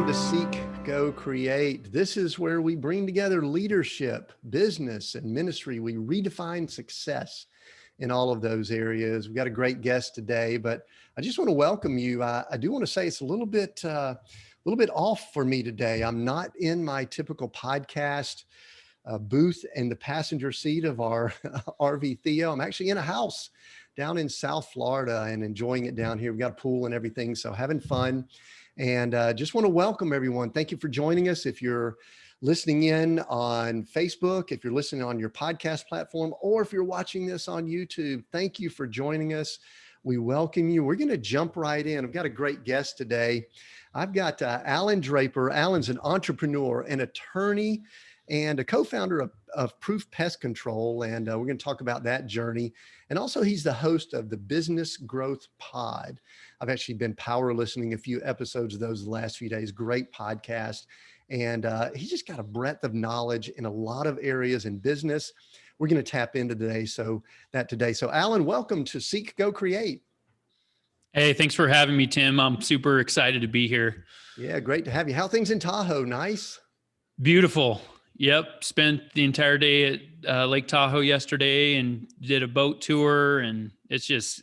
everyone to Seek, Go, Create. This is where we bring together leadership, business, and ministry. We redefine success in all of those areas. We've got a great guest today, but I just want to welcome you. I do want to say it's a little bit off for me today. I'm not in my typical podcast booth in the passenger seat of our RV Theo. I'm actually in a house down in South Florida and enjoying it down here. We've got a pool and everything, so having fun. And just want to welcome everyone. Thank you for joining us. If you're listening in on Facebook, if you're listening on your podcast platform, or if you're watching this on YouTube, thank you for joining us. We welcome you. We're going to jump right in. I've got a great guest today. I've got Allan Draper. Allan's an entrepreneur, an attorney, and a co-founder of Proof Pest Control. And we're going to talk about that journey. And also he's the host of the Business Growth Pod. I've actually been power listening a few episodes of those the last few days. Great podcast. And he's just got a breadth of knowledge in a lot of areas in business. We're going to tap into today. So Allan, welcome to Seek, Go, Create. Hey, thanks for having me, Tim. I'm super excited to be here. Yeah, great to have you. How are things in Tahoe? Nice? Beautiful. Yep. Spent the entire day at Lake Tahoe yesterday and did a boat tour. And it's just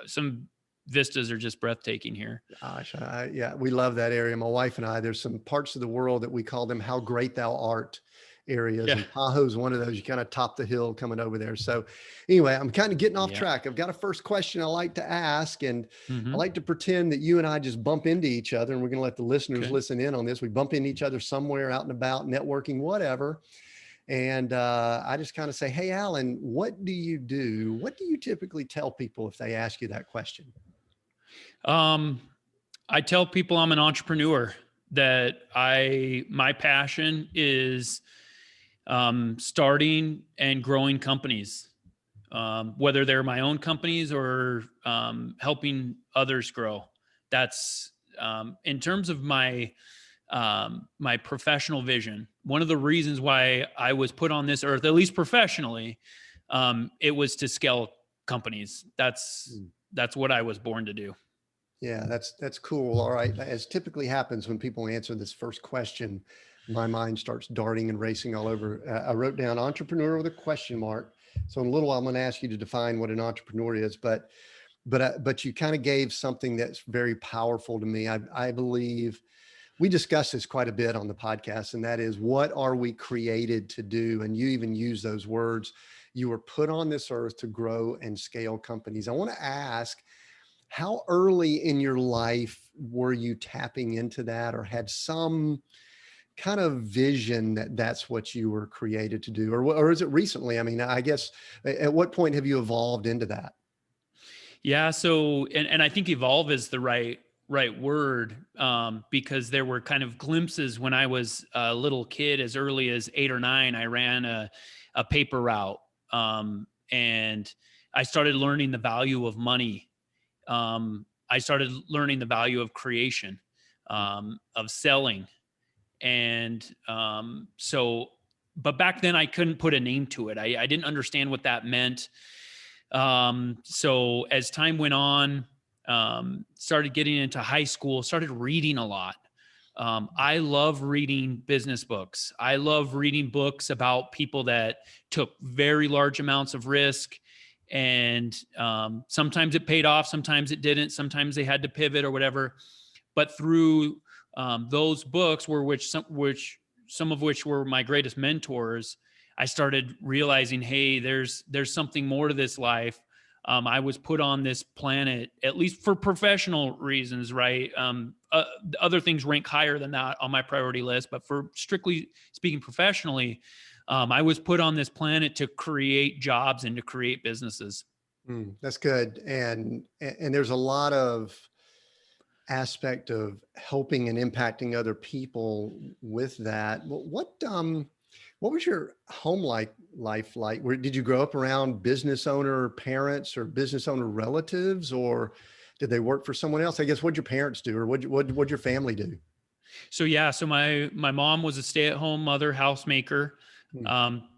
some vistas are just breathtaking here. Gosh, yeah, we love that area. My wife and I, there's some parts of the world that we call them how great thou art areas. Yeah. And Tahoe's one of those. You kind of top the hill coming over there. So anyway, I'm kind of getting off track. I've got a first question I like to ask, and I like to pretend that you and I just bump into each other, and we're going to let the listeners listen in on this. We bump into each other somewhere out and about, networking, whatever. And I just kind of say, hey, Allan, what do you do? What do you typically tell people if they ask you that question? I tell people I'm an entrepreneur, that my passion is starting and growing companies, whether they're my own companies or helping others grow. That's in terms of my professional vision. One of the reasons why I was put on this earth, at least professionally, it was to scale companies. That's what I was born to do. Yeah, that's cool. All right. As typically happens when people answer this first question, my mind starts darting and racing all over. I wrote down entrepreneur with a question mark. So in a little while, I'm going to ask you to define what an entrepreneur is, but you kind of gave something that's very powerful to me. I believe we discuss this quite a bit on the podcast, and that is, what are we created to do? And you even use those words. You were put on this earth to grow and scale companies. I want to ask, how early in your life were you tapping into that, or had some kind of vision that that's what you were created to do? Or is it recently? I mean, I guess, at what point have you evolved into that? Yeah. So, and I think evolve is the right word, because there were kind of glimpses when I was a little kid. As early as 8 or 9, I ran a paper route. And I started learning the value of money. I started learning the value of creation, of selling. And but back then I couldn't put a name to it. I didn't understand what that meant. So as time went on, started getting into high school, started reading a lot. I love reading business books. I love reading books about people that took very large amounts of risk. And sometimes it paid off, sometimes it didn't, sometimes they had to pivot or whatever. But through those books, some of which were my greatest mentors, I started realizing, hey, there's something more to this life. I was put on this planet, at least for professional reasons, right? Other things rank higher than that on my priority list, but for strictly speaking professionally, I was put on this planet to create jobs and to create businesses. That's good. And there's a lot of aspect of helping and impacting other people with that. What was your home life like? Did you grow up around business owner parents or business owner relatives, or did they work for someone else? I guess, what'd your parents do, or what'd your family do? So my mom was a stay-at-home mother, housemaker.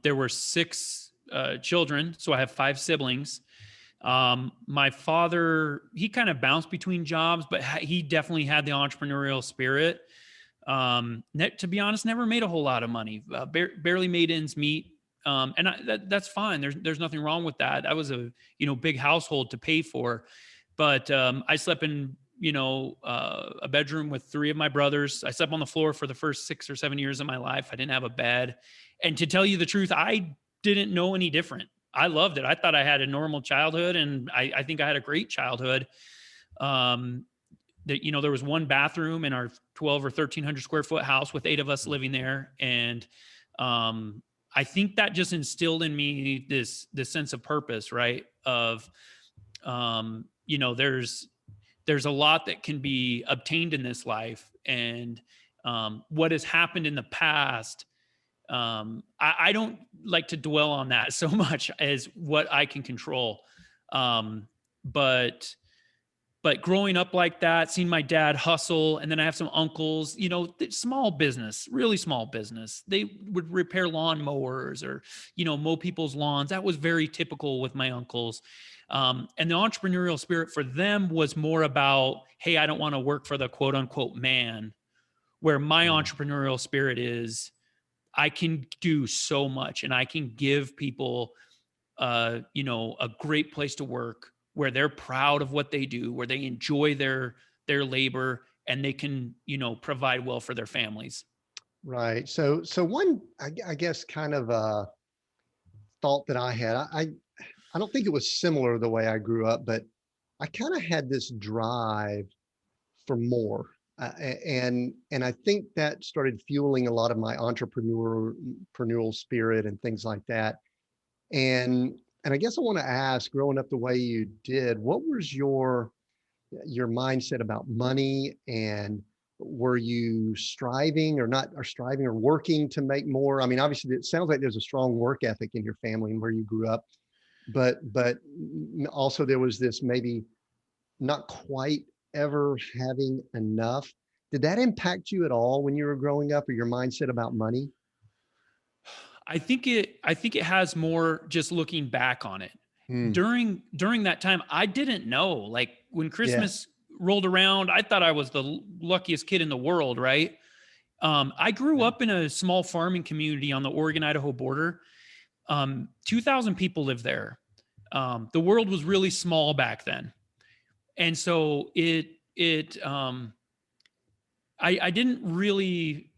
There were 6 children, so I have 5 siblings. My father, he kind of bounced between jobs, but he definitely had the entrepreneurial spirit. To be honest, never made a whole lot of money, barely made ends meet. That's fine. There's nothing wrong with that. That was a, big household to pay for, but I slept in, a bedroom with three of my brothers. I slept on the floor for the first 6 or 7 years of my life. I didn't have a bed. And to tell you the truth, I didn't know any different. I loved it. I thought I had a normal childhood, and I think I had a great childhood. There was one bathroom in our 12 or 1300 square foot house with 8 of us living there. And I think that just instilled in me this sense of purpose, right? Of, there's a lot that can be obtained in this life. And what has happened in the past, I don't like to dwell on that so much as what I can control. But growing up like that, seeing my dad hustle, and then I have some uncles, small business, really small business. They would repair lawn mowers or, mow people's lawns. That was very typical with my uncles. And the entrepreneurial spirit for them was more about, hey, I don't want to work for the quote unquote man, where my entrepreneurial spirit is, I can do so much and I can give people, a great place to work, where they're proud of what they do, where they enjoy their labor, and they can, provide well for their families. Right. So one, I guess, kind of a thought that I had, I don't think it was similar the way I grew up, but I kind of had this drive for more. And I think that started fueling a lot of my entrepreneurial spirit and things like that. And I guess I want to ask, growing up the way you did, what was your mindset about money? And were you striving or working to make more? I mean, obviously it sounds like there's a strong work ethic in your family and where you grew up, but also there was this maybe not quite ever having enough. Did that impact you at all when you were growing up, or your mindset about money? I think it has more, just looking back on it. Hmm. During that time, I didn't know. Like, when Yeah. Christmas rolled around, I thought I was the luckiest kid in the world, right? I grew up in a small farming community on the Oregon-Idaho border. 2,000 people lived there. The world was really small back then. And so I didn't really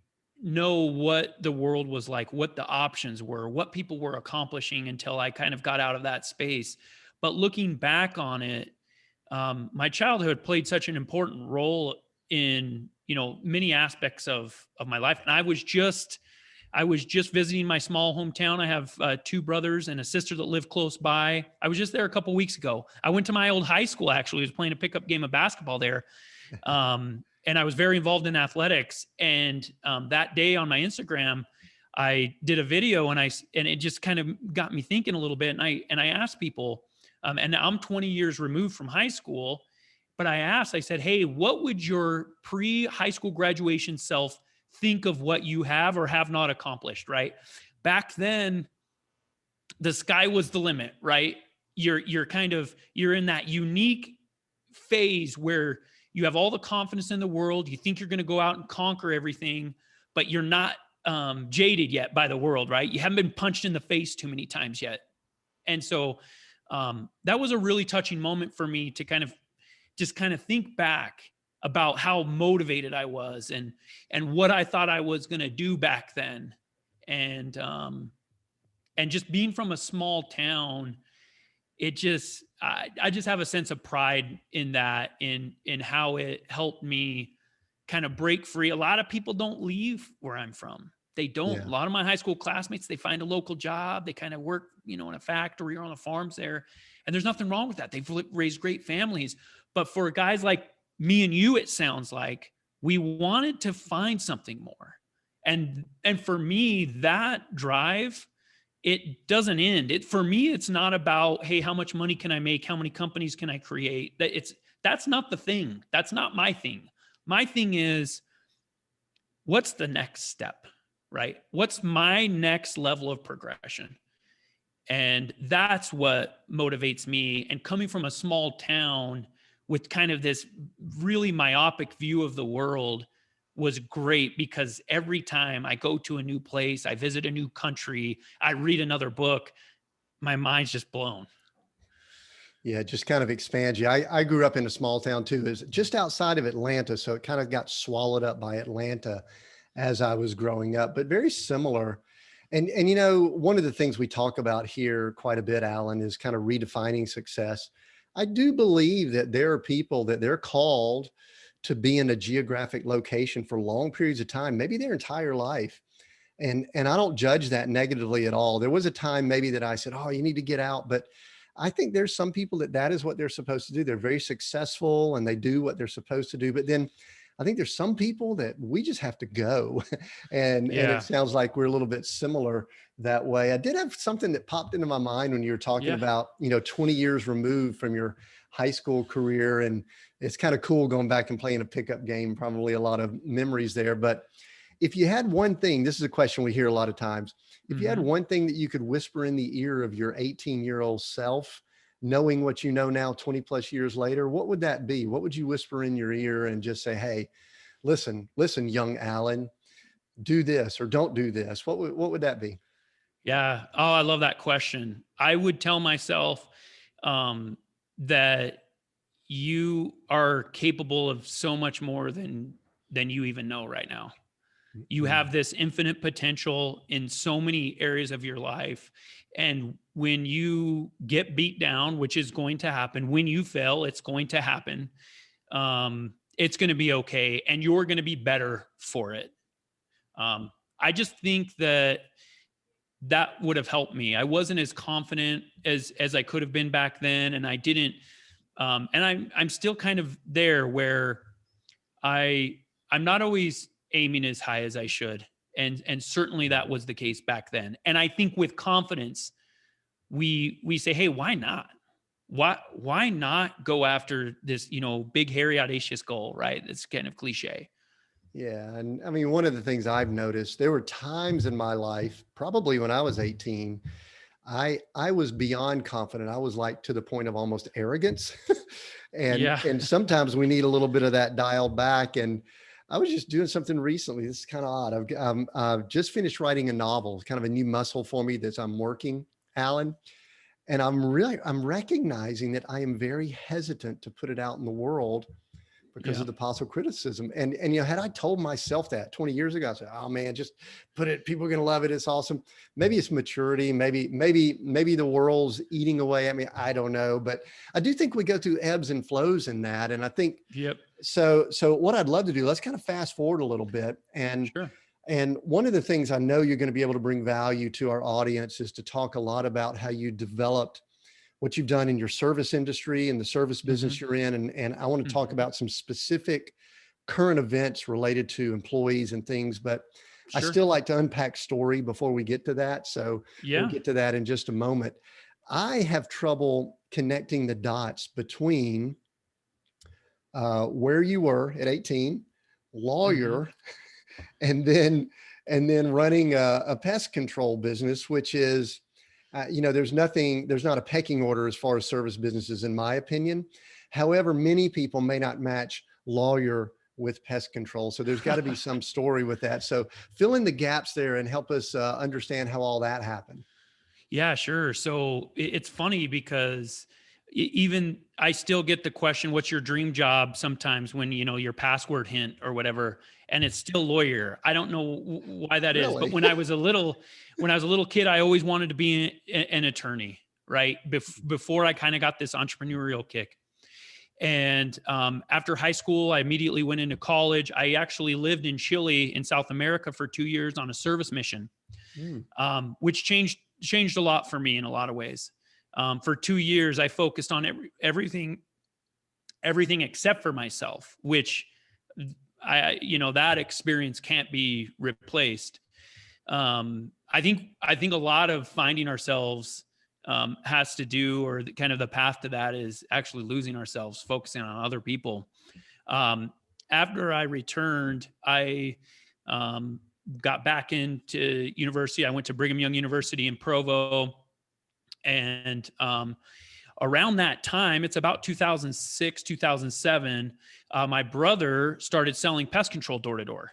know what the world was like, what the options were, what people were accomplishing, until I kind of got out of that space. But looking back on it, my childhood played such an important role in, many aspects of my life. And I was just visiting my small hometown. I have 2 brothers and a sister that live close by. I was just there a couple weeks ago. I went to my old high school, actually. I was playing a pickup game of basketball there. And I was very involved in athletics. And that day on my Instagram, I did a video, and it just kind of got me thinking a little bit. And I asked people, and I'm 20 years removed from high school, but I said, hey, what would your pre-high school graduation self think of what you have or have not accomplished, right? Back then, the sky was the limit, right? You're in that unique phase where you have all the confidence in the world. You think you're going to go out and conquer everything, but you're not jaded yet by the world, right? You haven't been punched in the face too many times yet. And so that was a really touching moment for me to kind of think back about how motivated I was, and what I thought I was going to do back then. And just being from a small town, I just have a sense of pride in that, in how it helped me kind of break free. A lot of people don't leave where I'm from. They don't. Yeah. A lot of my high school classmates, they find a local job. They kind of work, in a factory or on the farms there. And there's nothing wrong with that. They've raised great families. But for guys like me and you, it sounds like we wanted to find something more. And for me, that drive, it doesn't end. For me, it's not about, hey, how much money can I make? How many companies can I create? That's not the thing. That's not my thing. My thing is, what's the next step, right? What's my next level of progression? And that's what motivates me. And coming from a small town with kind of this really myopic view of the world, was great because every time I go to a new place, I visit a new country, I read another book, my mind's just blown. Yeah, it just kind of expands you. I grew up in a small town too, is just outside of Atlanta. So it kind of got swallowed up by Atlanta as I was growing up, but very similar. And you know, one of the things we talk about here quite a bit, Alan, is kind of redefining success. I do believe that there are people that they're called to be in a geographic location for long periods of time, maybe their entire life. And I don't judge that negatively at all. There was a time maybe that I said, "Oh, you need to get out," but I think there's some people that that is what they're supposed to do. They're very successful and they do what they're supposed to do. But then I think there's some people that we just have to go. And it Yeah. sounds like we're a little bit similar that way. I did have something that popped into my mind when you were talking Yeah. about, you know, 20 years removed from your high school career. And it's kind of cool going back and playing a pickup game, probably a lot of memories there. But if you had one thing, this is a question we hear a lot of times. If you had Mhm. one thing that you could whisper in the ear of your 18-year-old self, knowing what you know now 20 plus years later, what would that be? What would you whisper in your ear and just say, "Hey, listen, young Alan, do this or don't do this"? What would that be? Yeah. Oh, I love that question. I would tell myself that you are capable of so much more than you even know right now. You Mm, have this infinite potential in so many areas of your life. And when you get beat down, which is going to happen, when you fail, it's going to happen. It's going to be okay. And you're going to be better for it. I just think that that would have helped me. I wasn't as confident as I could have been back then. And I didn't, and I'm still kind of there where I I'm not always aiming as high as I should. And certainly that was the case back then. And I think with confidence, we say, hey, why not? Why not go after this, big, hairy, audacious goal, right? It's kind of cliche. yeah. And I mean, one of the things I've noticed, there were times in my life, probably when I was 18, I was beyond confident. I was like to the point of almost arrogance. Yeah. And sometimes we need a little bit of that dialed back. And I was just doing something recently. This is kind of odd. I've just finished writing a novel, kind of a new muscle for me that I'm working, Alan. And I'm recognizing that I am very hesitant to put it out in the world because Yeah. of the possible criticism. And you know, had I told myself that 20 years ago, I said, "Oh man, just put it, people are gonna love it. It's awesome." Maybe it's maturity, maybe the world's eating away at me. I don't know. But I do think we go through ebbs and flows in that. And I think Yep. so what I'd love to do, let's kind of fast forward a little bit. Sure. And one of the things I know you're going to be able to bring value to our audience is to talk a lot about how you developed what you've done in your service industry and the service Hmm. business you're in. And I want to talk Hmm. about some specific current events related to employees and things, but I Sure. still like to unpack story before we get to that. So we'll Yeah. get to that in just a moment. I have trouble connecting the dots between where you were at 18, Hmm. lawyer, and then running a pest control business, which is, you know, there's not a pecking order as far as service businesses, in my opinion. However, many people may not match lawyer with pest control. So there's got to be some story with that. So fill in the gaps there and help us understand how all that happened. Yeah, sure. So it's funny because even I still get the question, "What's your dream job?" Sometimes when your password hint or whatever, and it's still lawyer. I don't know why that is, but Really? when I was a little kid, I always wanted to be an attorney, right? Before I kind of got this entrepreneurial kick. And after high school, I immediately went into college. I actually lived in Chile in South America for 2 years on a service mission, Mm, which changed a lot for me in a lot of ways. For 2 years, I focused on everything except for myself, which that experience can't be replaced. I think a lot of finding ourselves has to do, or kind of the path to that is actually losing ourselves, focusing on other people. Um, After I returned, I um, got back into university. I went to Brigham Young University in Provo, and around that time, it's about 2006, 2007, my brother started selling pest control door to door.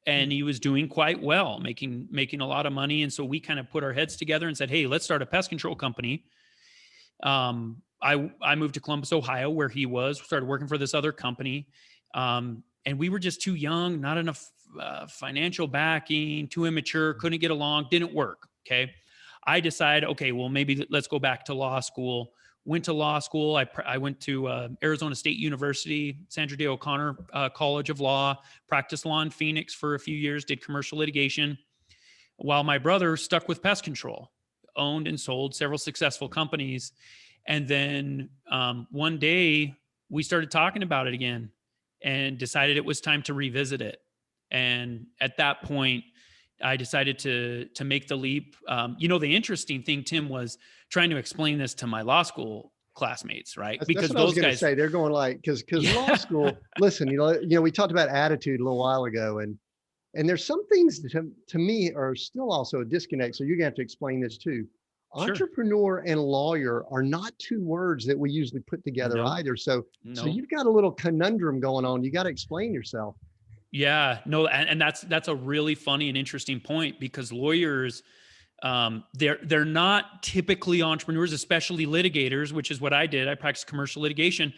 And he was doing quite well, making a lot of money. And so we kind of put our heads together and said, hey, let's start a pest control company. I moved to Columbus, Ohio, where he was, started working for this other company. And we were just too young, not enough financial backing, too immature, couldn't get along, didn't work. Okay. I decided, okay, well, maybe let's go back to law school. Went to law school. I went to Arizona State University, Sandra Day O'Connor College of Law, practiced law in Phoenix for a few years, did commercial litigation, while my brother stuck with pest control, owned and sold several successful companies. And then one day we started talking about it again and decided it was time to revisit it. And at that point, I decided to make the leap. The interesting thing, Tim, was trying to explain this to my law school classmaents, right? Because that's what those guys say, they're going like, because law school, listen, we talked about attitude a little while ago, and there's some things that to me are still also a disconnect. So you're gonna have to explain this too. Sure. Entrepreneur and lawyer are not two words that we usually put together either. So you've got a little conundrum going on. You got to explain yourself. Yeah, no, and that's a really funny and interesting point, because lawyers, they're not typically entrepreneurs, especially litigators, which is what I did. I practiced commercial litigation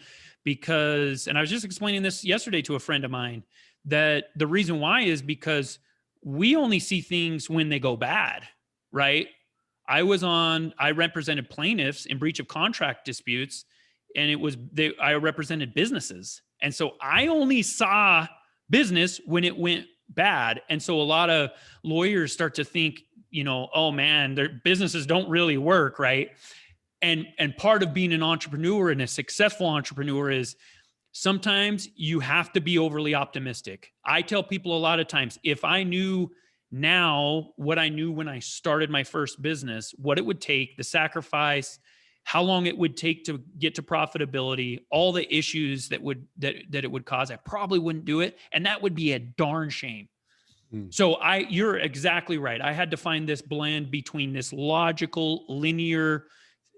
and I was just explaining this yesterday to a friend of mine, that the reason why is because we only see things when they go bad, right? I represented plaintiffs in breach of contract disputes, and I represented businesses. And so I only saw business when it went bad. And so a lot of lawyers start to think, oh man, their businesses don't really work, right? And part of being an entrepreneur and a successful entrepreneur is sometimes you have to be overly optimistic. I tell people a lot of times, if I knew now what I knew when I started my first business, what it would take, the sacrifice, how long it would take to get to profitability, all the issues that it would cause, I probably wouldn't do it. And that would be a darn shame. So you're exactly right. I had to find this blend between this logical, linear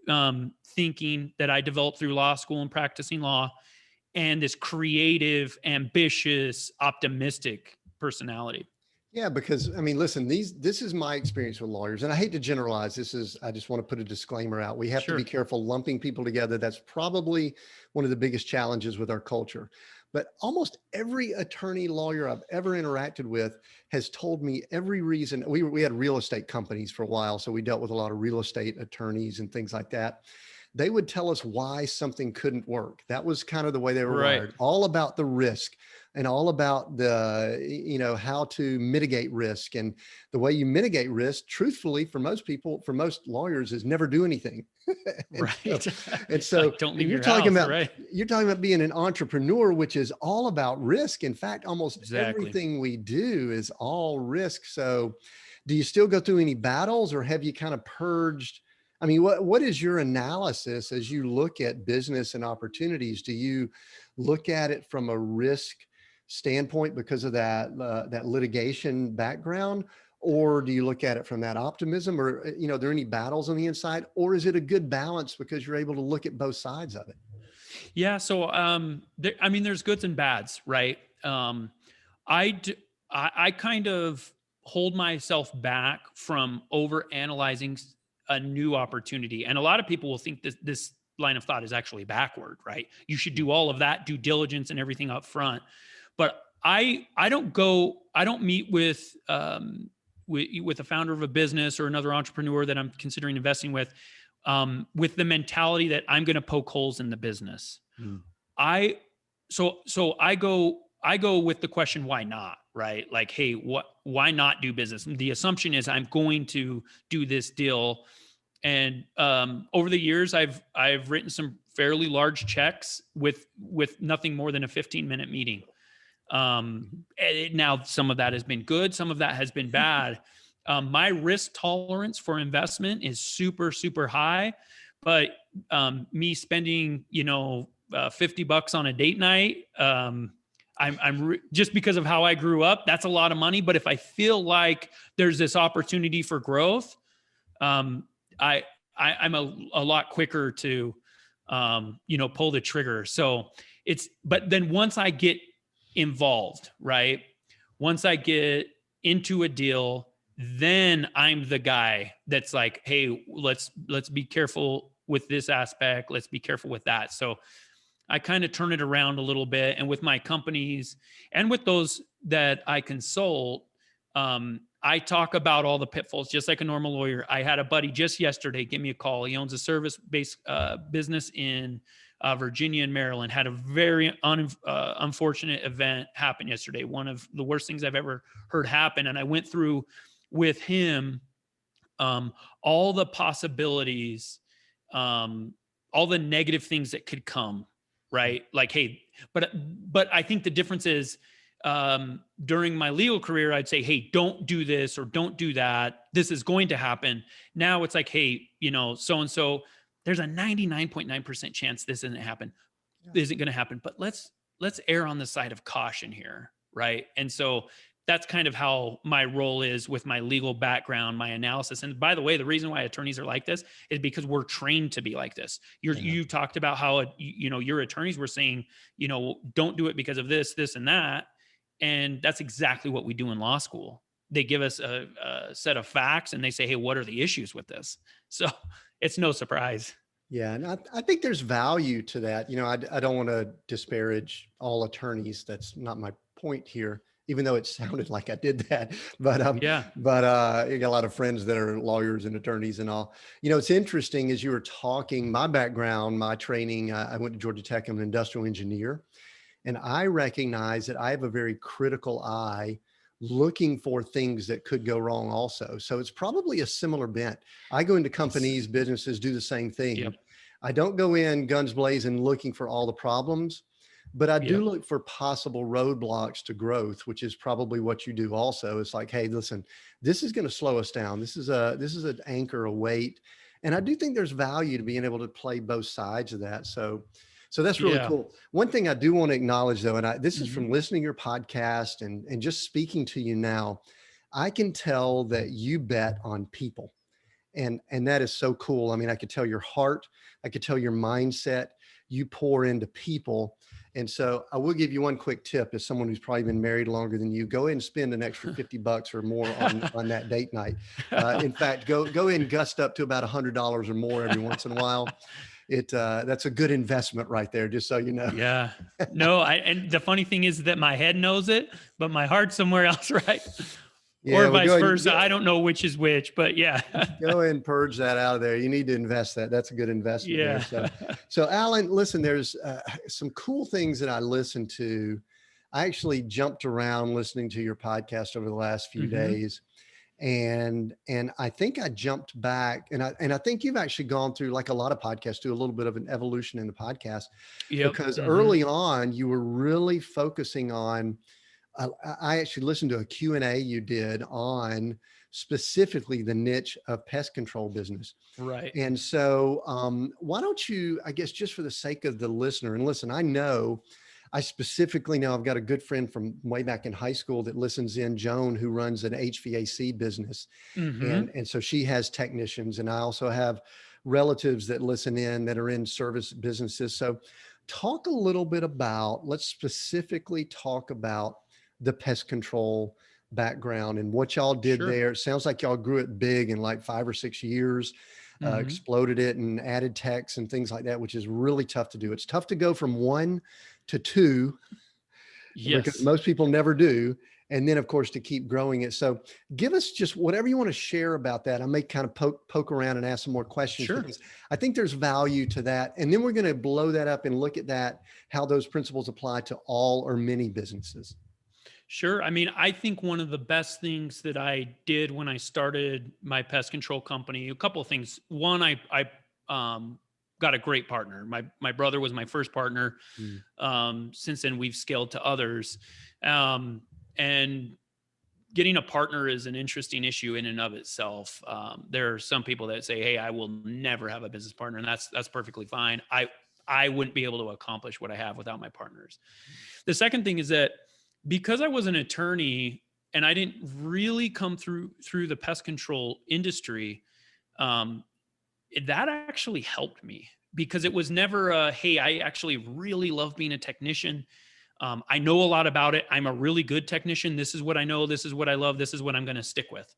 thinking that I developed through law school and practicing law, and this creative, ambitious, optimistic personality. Yeah, because listen, this is my experience with lawyers, and I hate to generalize. I just want to put a disclaimer out. We have to be careful lumping people together. That's probably one of the biggest challenges with our culture. But almost every attorney, lawyer I've ever interacted with has told me every reason. We had real estate companies for a while, so we dealt with a lot of real estate attorneys and things like that. They would tell us why something couldn't work. That was kind of the way they were wired. All about the risk and all about the, how to mitigate risk. And the way you mitigate risk, truthfully, for most people, for most lawyers, is never do anything. and so don't leave you're talking about being an entrepreneur, which is all about risk. In fact, almost everything we do is all risk. So do you still go through any battles, or have you kind of purged? What is your analysis as you look at business and opportunities? Do you look at it from a risk standpoint because of that litigation background, or do you look at it from that optimism, or are there any battles on the inside, or is it a good balance because you're able to look at both sides of it? Yeah. So, there's goods and bads, right? I kind of hold myself back from over analyzing a new opportunity. And a lot of people will think this line of thought is actually backward, right? You should do all of that due diligence and everything up front. But I don't meet with a founder of a business or another entrepreneur that I'm considering investing with the mentality that I'm going to poke holes in the business. So I go with the question, why not? Right? Like, hey, why not do business? And the assumption is I'm going to do this deal. And over the years, I've written some fairly large checks with nothing more than a 15-minute meeting. Now some of that has been good, some of that has been bad. My risk tolerance for investment is super, super high, but me spending, $50 on a date night, just because of how I grew up, that's a lot of money. But if I feel like there's this opportunity for growth, I'm a lot quicker to pull the trigger. So but then once I get involved, right? Once I get into a deal, then I'm the guy that's like, hey, let's be careful with this aspect. Let's be careful with that. So I kind of turn it around a little bit. And with my companies and with those that I consult, I talk about all the pitfalls, just like a normal lawyer. I had a buddy just yesterday give me a call. He owns a service-based business in Virginia and Maryland. Had a very unfortunate event happen yesterday. One of the worst things I've ever heard happen. And I went through with him all the possibilities, all the negative things that could come, right? Like, hey, but I think the difference is, during my legal career, I'd say, hey, don't do this or don't do that. This is going to happen. Now it's like, hey, so-and-so, there's a 99.9% chance this isn't going to happen, but let's err on the side of caution here. Right. And so that's kind of how my role is with my legal background, my analysis. And by the way, the reason why attorneys are like this is because we're trained to be like this. You talked about how, your attorneys were saying, don't do it because of this, and that. And that's exactly what we do in law school. They give us a set of facts and they say, hey, what are the issues with this? So it's no surprise. Yeah. And I think there's value to that. I don't want to disparage all attorneys. That's not my point here, even though it sounded like I did that. But I got a lot of friends that are lawyers and attorneys and all. It's interesting as you were talking, my background, my training, I went to Georgia Tech. I'm an industrial engineer. And I recognize that I have a very critical eye looking for things that could go wrong also. So it's probably a similar bent. I go into companies, businesses, do the same thing. Yep. I don't go in guns blazing looking for all the problems, but I do look for possible roadblocks to growth, which is probably what you do also. It's like, hey, listen, this is going to slow us down. This is an anchor, a weight. And I do think there's value to being able to play both sides of that. So that's really cool. One thing I do want to acknowledge though, and this is from listening to your podcast and just speaking to you now, I can tell that you bet on people. And that is so cool. I mean, I could tell your heart, I could tell your mindset, you pour into people. And so I will give you one quick tip as someone who's probably been married longer than you. Go ahead and spend an extra $50 or more on that date night. In fact, go ahead and gust up to about $100 or more every once in a while. That's a good investment right there, just so you know. Yeah. No, and the funny thing is that my head knows it, but my heart's somewhere else, right? Yeah, or vice versa. I don't know which is which, but yeah. Go ahead and purge that out of there. You need to invest that. That's a good investment. Yeah. There. So Allan, listen, there's some cool things that I listened to. I actually jumped around listening to your podcast over the last few days. And I think I jumped back and I think you've actually gone through, like a lot of podcasts do, a little bit of an evolution in the podcast, because early on you were really focusing on, I actually listened to a Q&A you did on specifically the niche of pest control business. Right. And so why don't you, I guess, just for the sake of the listener, and listen, I specifically know I've got a good friend from way back in high school that listens in, Joan, who runs an HVAC business. And so she has technicians, and I also have relatives that listen in that are in service businesses. So talk a little bit about, let's specifically talk about the pest control background and what y'all did there. It sounds like y'all grew it big in like 5 or 6 years. Exploded it and added techs and things like that, which is really tough to do. It's tough to go from 1 to 2, because most people never do. And then of course to keep growing it. So give us just whatever you want to share about that. I may kind of poke around and ask some more questions, because I think there's value to that. And then we're going to blow that up and look at that, how those principles apply to all or many businesses. Sure. I mean, I think one of the best things that I did when I started my pest control company, a couple of things. One, I got a great partner. My brother was my first partner. Since then, we've scaled to others. And getting a partner is an interesting issue in and of itself. There are some people that say, hey, I will never have a business partner. And that's perfectly fine. I wouldn't be able to accomplish what I have without my partners. The second thing is that because I was an attorney and I didn't really come through the pest control industry, that actually helped me, because it was never hey, I actually really love being a technician. I know a lot about it. I'm a really good technician. This is what I know. This is what I love. This is what I'm going to stick with.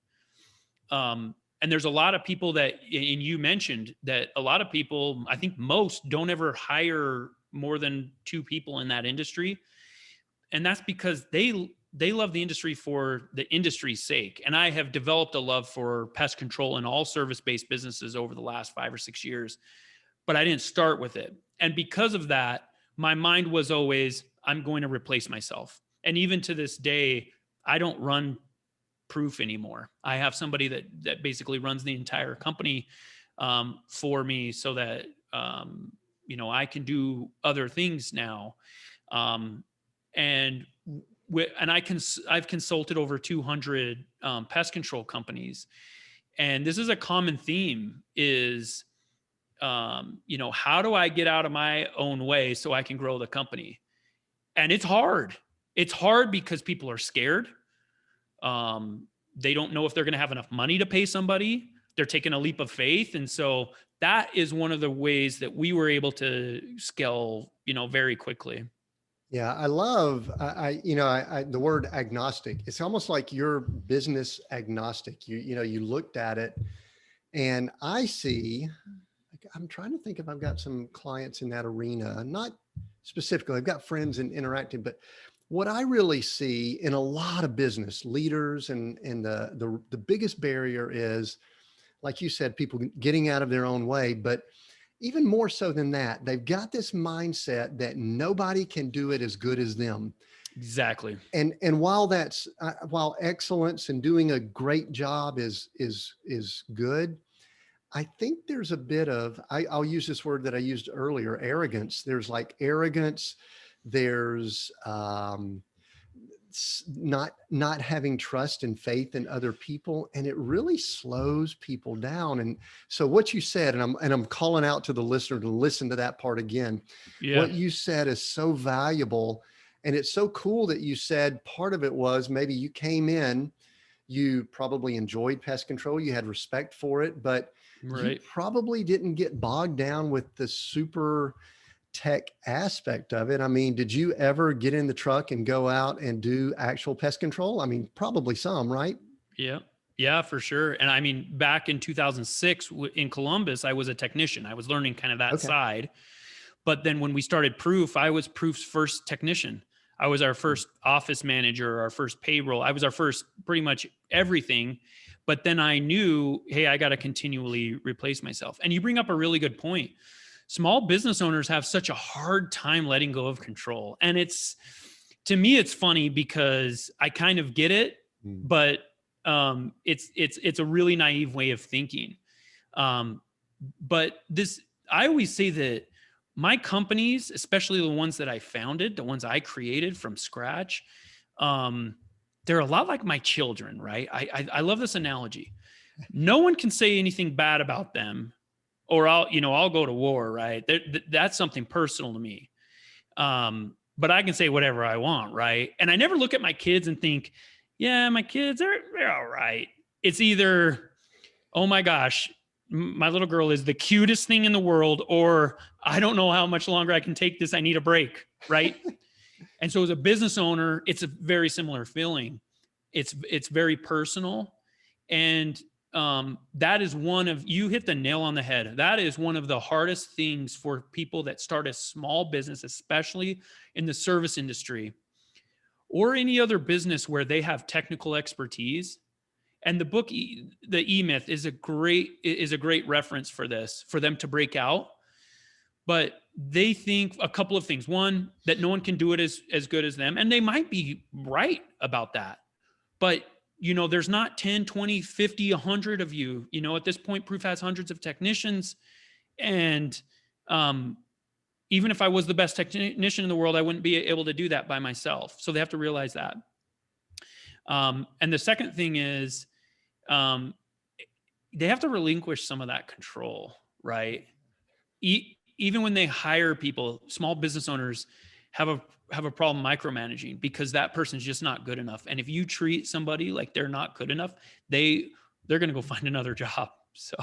And there's a lot of people that, and you mentioned that a lot of people, I think most don't ever hire more than 2 people in that industry. And that's because they love the industry for the industry's sake. And I have developed a love for pest control in all service-based businesses over the last 5 or 6 years, but I didn't start with it. And because of that, my mind was always, I'm going to replace myself. And even to this day, I don't run Proof anymore. I have somebody that basically runs the entire company for me, so that I can do other things now. And I've consulted over 200 pest control companies, and this is a common theme: is how do I get out of my own way so I can grow the company? And it's hard. It's hard because people are scared. They don't know if they're going to have enough money to pay somebody. They're taking a leap of faith. And so that is one of the ways that we were able to scale, very quickly. Yeah, I love the word agnostic. It's almost like you're business agnostic. You looked at it, and I see. I'm trying to think if I've got some clients in that arena. Not specifically. I've got friends in interactive, but what I really see in a lot of business leaders and the biggest barrier is, like you said, people getting out of their own way, but even more so than that, they've got this mindset that nobody can do it as good as them. Exactly. And while excellence and doing a great job is good, I think there's a bit of, I'll use this word that I used earlier, arrogance. There's like arrogance. There's not having trust and faith in other people, and it really slows people down. And so what you said, and I'm calling out to the listener to listen to that part again. Yeah. What you said is so valuable, and it's so cool that you said part of it was maybe you came in, you probably enjoyed pest control, you had respect for it, but you probably didn't get bogged down with the super tech aspect of it. I mean, did you ever get in the truck and go out and do actual pest control? I mean, probably some, right? Yeah, for sure. And I mean, back in 2006 in Columbus, I was a technician. I was learning kind of that side. But then when we started Proof, I was Proof's first technician. I was our first office manager, our first payroll. I was our first pretty much everything. But then I knew, hey, I got to continually replace myself. And you bring up a really good point. Small business owners have such a hard time letting go of control. And to me, it's funny because I kind of get it, but it's a really naive way of thinking. But I always say that my companies, especially the ones that I founded, the ones I created from scratch, they're a lot like my children, right? I love this analogy. No one can say anything bad about them, or I'll go to war, right? That's something personal to me. But I can say whatever I want, right? And I never look at my kids and think, yeah, my kids, they're all right. It's either, oh my gosh, my little girl is the cutest thing in the world, or I don't know how much longer I can take this. I need a break, right? And so as a business owner, it's a very similar feeling. It's very personal. And that is you hit the nail on the head. That is one of the hardest things for people that start a small business, especially in the service industry or any other business where they have technical expertise. And the book, The E-Myth, is a great reference for this, for them to break out. But they think a couple of things. One, that no one can do it as good as them. And they might be right about that. But there's not 10, 20, 50, 100 of you. At this point, Proof has hundreds of technicians. And even if I was the best technician in the world, I wouldn't be able to do that by myself. So they have to realize that. And the second thing is they have to relinquish some of that control, right? Even when they hire people, small business owners have a problem micromanaging because that person's just not good enough. And if you treat somebody like they're not good enough, they're going to go find another job. So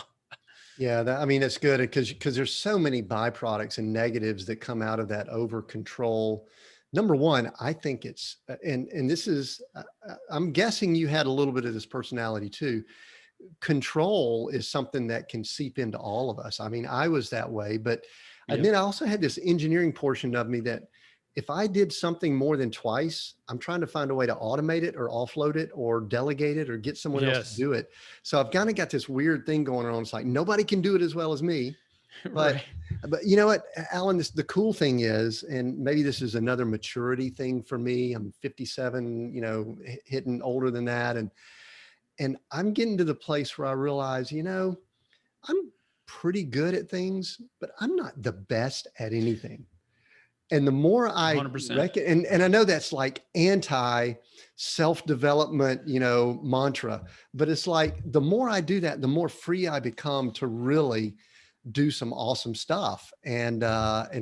Yeah, I mean, it's good because there's so many byproducts and negatives that come out of that over control. Number one, I think it's and this is I'm guessing you had a little bit of this personality too. Control is something that can seep into all of us. I mean, I was that way, but and Yep. then I also had this engineering portion of me that if I did something more than twice, I'm trying to find a way to automate it or offload it or delegate it or get someone else to Yes. do it. So I've kind of got this weird thing going on. It's like nobody can do it as well as me. Right. But you know what, Alan, the cool thing is, and maybe this is another maturity thing for me. I'm 57, hitting older than that. And I'm getting to the place where I realize, I'm pretty good at things, but I'm not the best at anything. And the more I 100%. reckon, and I know that's like anti self-development, mantra, but it's like the more I do that, the more free I become to really do some awesome stuff. And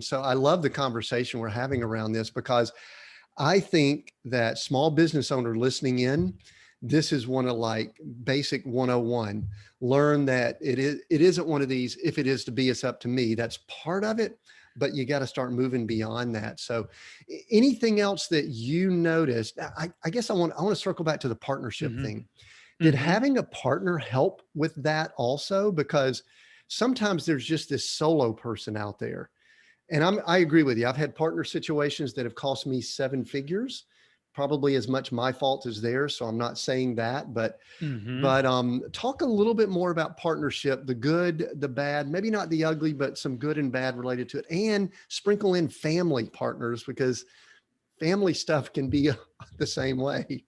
so I love the conversation we're having around this because I think that small business owner listening in, this is one of like basic 101. Learn that it isn't one of these, if it is to be, it's up to me. That's part of it, but you got to start moving beyond that. So anything else that you noticed, I guess I want to circle back to the partnership Hmm. thing. Did Hmm. having a partner help with that also? Because sometimes there's just this solo person out there. And I agree with you. I've had partner situations that have cost me seven figures, probably as much my fault as theirs. So I'm not saying that, but Hmm. but talk a little bit more about partnership, the good, the bad, maybe not the ugly, but some good and bad related to it, and sprinkle in family partners because family stuff can be the same way.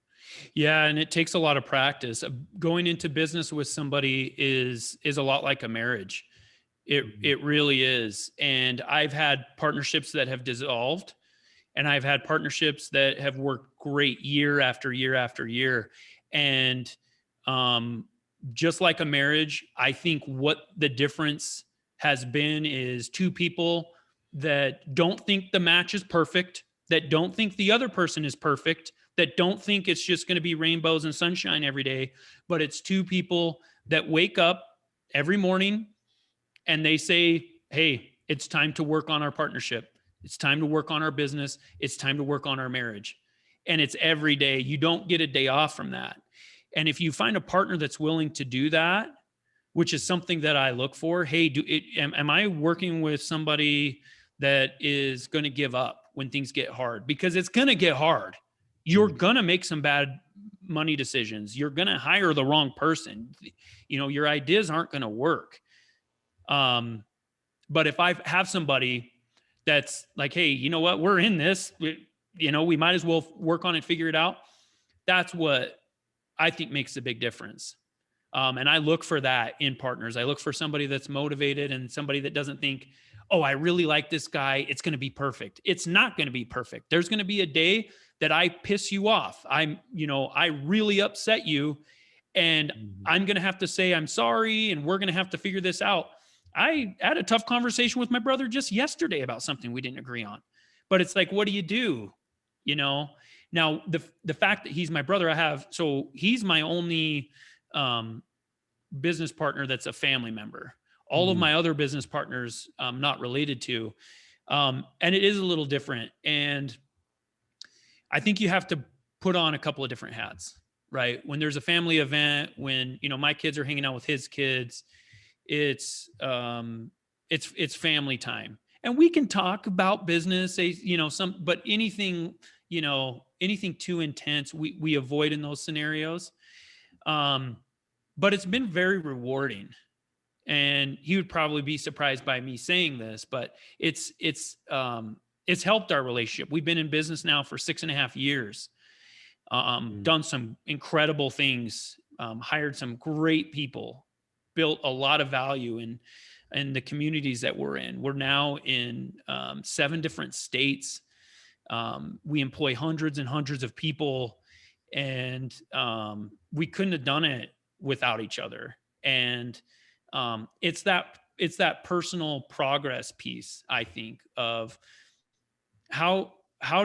Yeah, and it takes a lot of practice. Going into business with somebody is a lot like a marriage. Mhm. It really is. And I've had partnerships that have dissolved, and I've had partnerships that have worked great year after year after year. And um, just like a marriage, I think what the difference has been is two people that don't think the match is perfect, that don't think the other person is perfect, that don't think it's just going to be rainbows and sunshine every day, but it's two people that wake up every morning and they say, hey, it's time to work on our partnership. It's time to work on our business. It's time to work on our marriage. And it's every day. You don't get a day off from that. And if you find a partner that's willing to do that, which is something that I look for, hey, am I working with somebody that is going to give up when things get hard? Because it's going to get hard. You're Mhm. going to make some bad money decisions. You're going to hire the wrong person. Your ideas aren't going to work. Um, but if I have somebody that's like, hey, you know what, we're in this, we might as well work on it, figure it out. That's what I think makes a big difference. And I look for that in partners. I look for somebody that's motivated and somebody that doesn't think, oh, I really like this guy. It's going to be perfect. It's not going to be perfect. There's going to be a day that I piss you off. I really upset you, and Mhm. I'm going to have to say I'm sorry, and we're going to have to figure this out. I had a tough conversation with my brother just yesterday about something we didn't agree on. But it's like, what do you do? You know, now the fact that he's my brother, so he's my only um, business partner that's a family member. All of Mhm. my other business partners, not related to, and it is a little different. And I think you have to put on a couple of different hats, right? When there's a family event, when my kids are hanging out with his kids, it's it's family time, and we can talk about business, but anything too intense, we avoid in those scenarios. Um, but it's been very rewarding, and he would probably be surprised by me saying this, but it's helped our relationship. We've been in business now for 6.5 years, Mhm. done some incredible things, hired some great people, built a lot of value in the communities that we're in. We're now in 7 different states. We employ hundreds and hundreds of people, and we couldn't have done it without each other. And it's that personal progress piece, I think, of how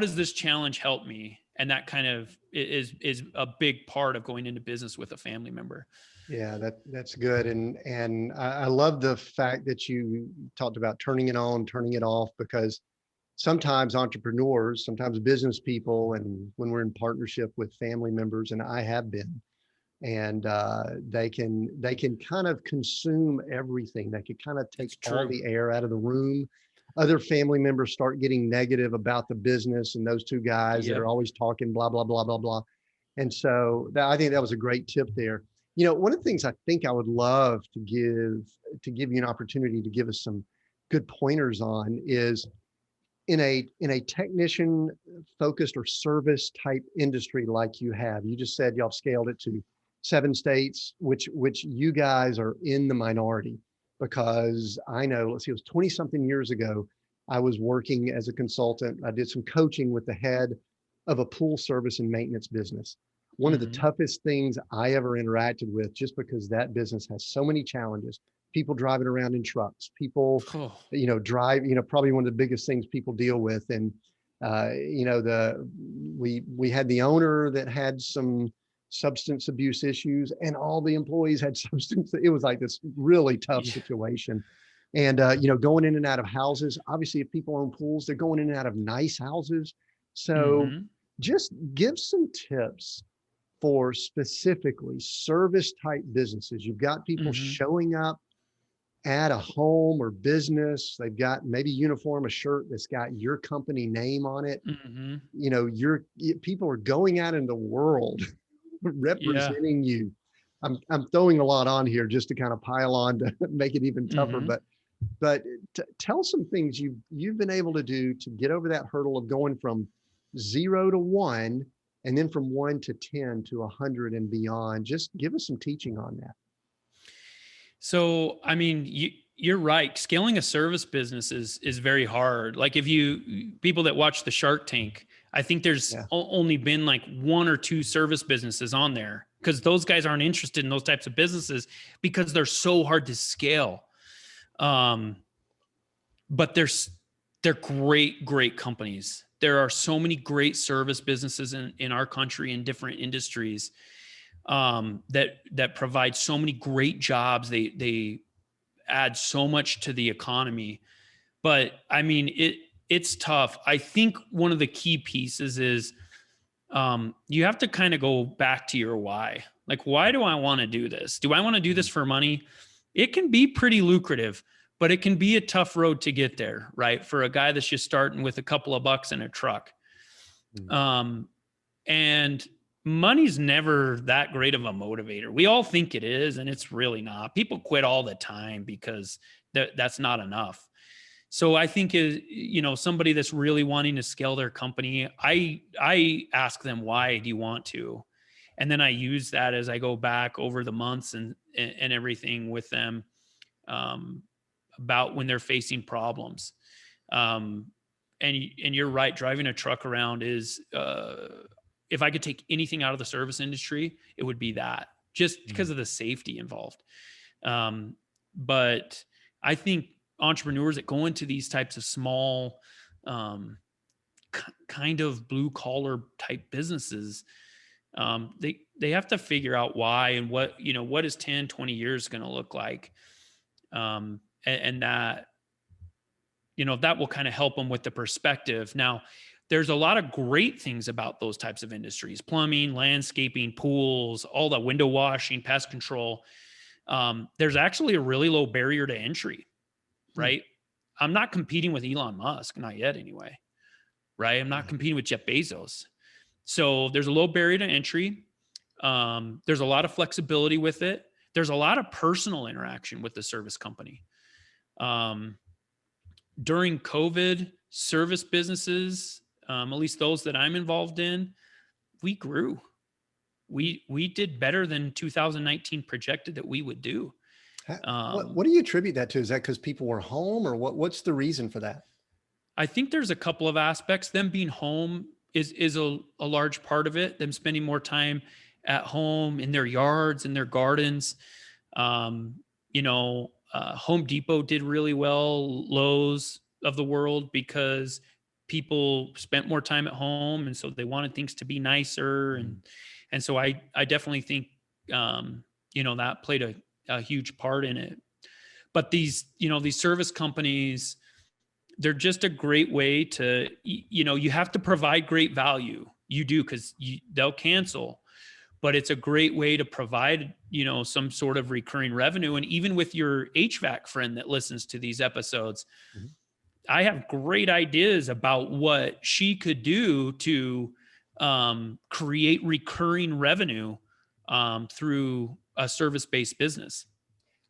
does this challenge help me, and that kind of is a big part of going into business with a family member. Yeah, that's good. And I love the fact that you talked about turning it on, turning it off, because sometimes entrepreneurs, sometimes business people, and when we're in partnership with family members, and I have been, and they can kind of consume everything. They can kind of take It's all true. the air out of the room. Other family members start getting negative about the business, and those two guys that are Yep. always talking blah blah blah blah blah. And so I think that was a great tip there. One of the things I think I would love to give you an opportunity to give us some good pointers on is in a technician focused or service type industry like you have. You just said y'all scaled it to 7 states, which you guys are in the minority, because I know, let's see, it was 20 something years ago. I was working as a consultant. I did some coaching with the head of a pool service and maintenance business. One of the Hmm. toughest things I ever interacted with, just because that business has so many challenges. People driving around in trucks, people Oh, drive, probably one of the biggest things people deal with. And we had the owner that had some substance abuse issues, and all the employees had substance. It was like this really tough yeah. situation. And going in and out of houses. Obviously, if people own pools, they're going in and out of nice houses. So Hmm. just give some tips for specifically service type businesses. You've got people Hmm. showing up at a home or business. They've got maybe uniform, a shirt that's got your company name on it. Hmm. People are going out in the world Yeah. representing you. I'm throwing a lot on here just to kind of pile on to make it even tougher, Hmm. but tell some things you've been able to do to get over that hurdle of going from 0 to 1, and then from 1 to 10 to 100 and beyond. Just give us some teaching on that. So, I mean, you're right. Scaling a service business is very hard. Like if you people that watch the Shark Tank, I think there's Yeah. only been like one or two service businesses on there because those guys aren't interested in those types of businesses because they're so hard to scale. Um, but they're great companies. There are so many great service businesses in our country in different industries that provide so many great jobs. They add so much to the economy. But I mean, it's tough. I think one of the key pieces is you have to kind of go back to your why. Like, why do I want to do this? Do I want to do this for money? It can be pretty lucrative, but it can be a tough road to get there, right? For a guy that's just starting with a couple of bucks in a truck. Mhm. Um, and money's never that great of a motivator. We all think it is, and it's really not. People quit all the time because that's not enough. So I think is somebody that's really wanting to scale their company, I ask them, why do you want to? And then I use that as I go back over the months and everything with them, um, about when they're facing problems. Um, and you're right, driving a truck around is if I could take anything out of the service industry, it would be that, just because of the safety involved. Um, but I think entrepreneurs that go into these types of small, um, kind of blue collar type businesses, they have to figure out why and what is 10, 20 years going to look like. And that, that will kind of help them with the perspective. Now, there's a lot of great things about those types of industries: plumbing, landscaping, pools, all the window washing, pest control. There's actually a really low barrier to entry, Mhm. right? I'm not competing with Elon Musk, not yet anyway, right? I'm not Yeah. competing with Jeff Bezos. So there's a low barrier to entry. There's a lot of flexibility with it. There's a lot of personal interaction with the service company. Um, During COVID, service businesses, at least those that I'm involved in, we grew. We did better than 2019 projected that we would do. What Um, what do you attribute that to? Is that because people were home, or what's the reason for that? I think there's a couple of aspects. Them being home is a large part of it. Them spending more time at home in their yards, in their gardens. Um, Home Depot did really well, Lowe's of the world, because people spent more time at home, and so they wanted things to be nicer, Mm. and so I definitely think, um, that played a huge part in it. But these service companies, they're just a great way to, you have to provide great value. You do, because they'll cancel, but it's a great way to provide, some sort of recurring revenue. And even with your HVAC friend that listens to these episodes, Mhm. I have great ideas about what she could do to create recurring revenue through a service-based business.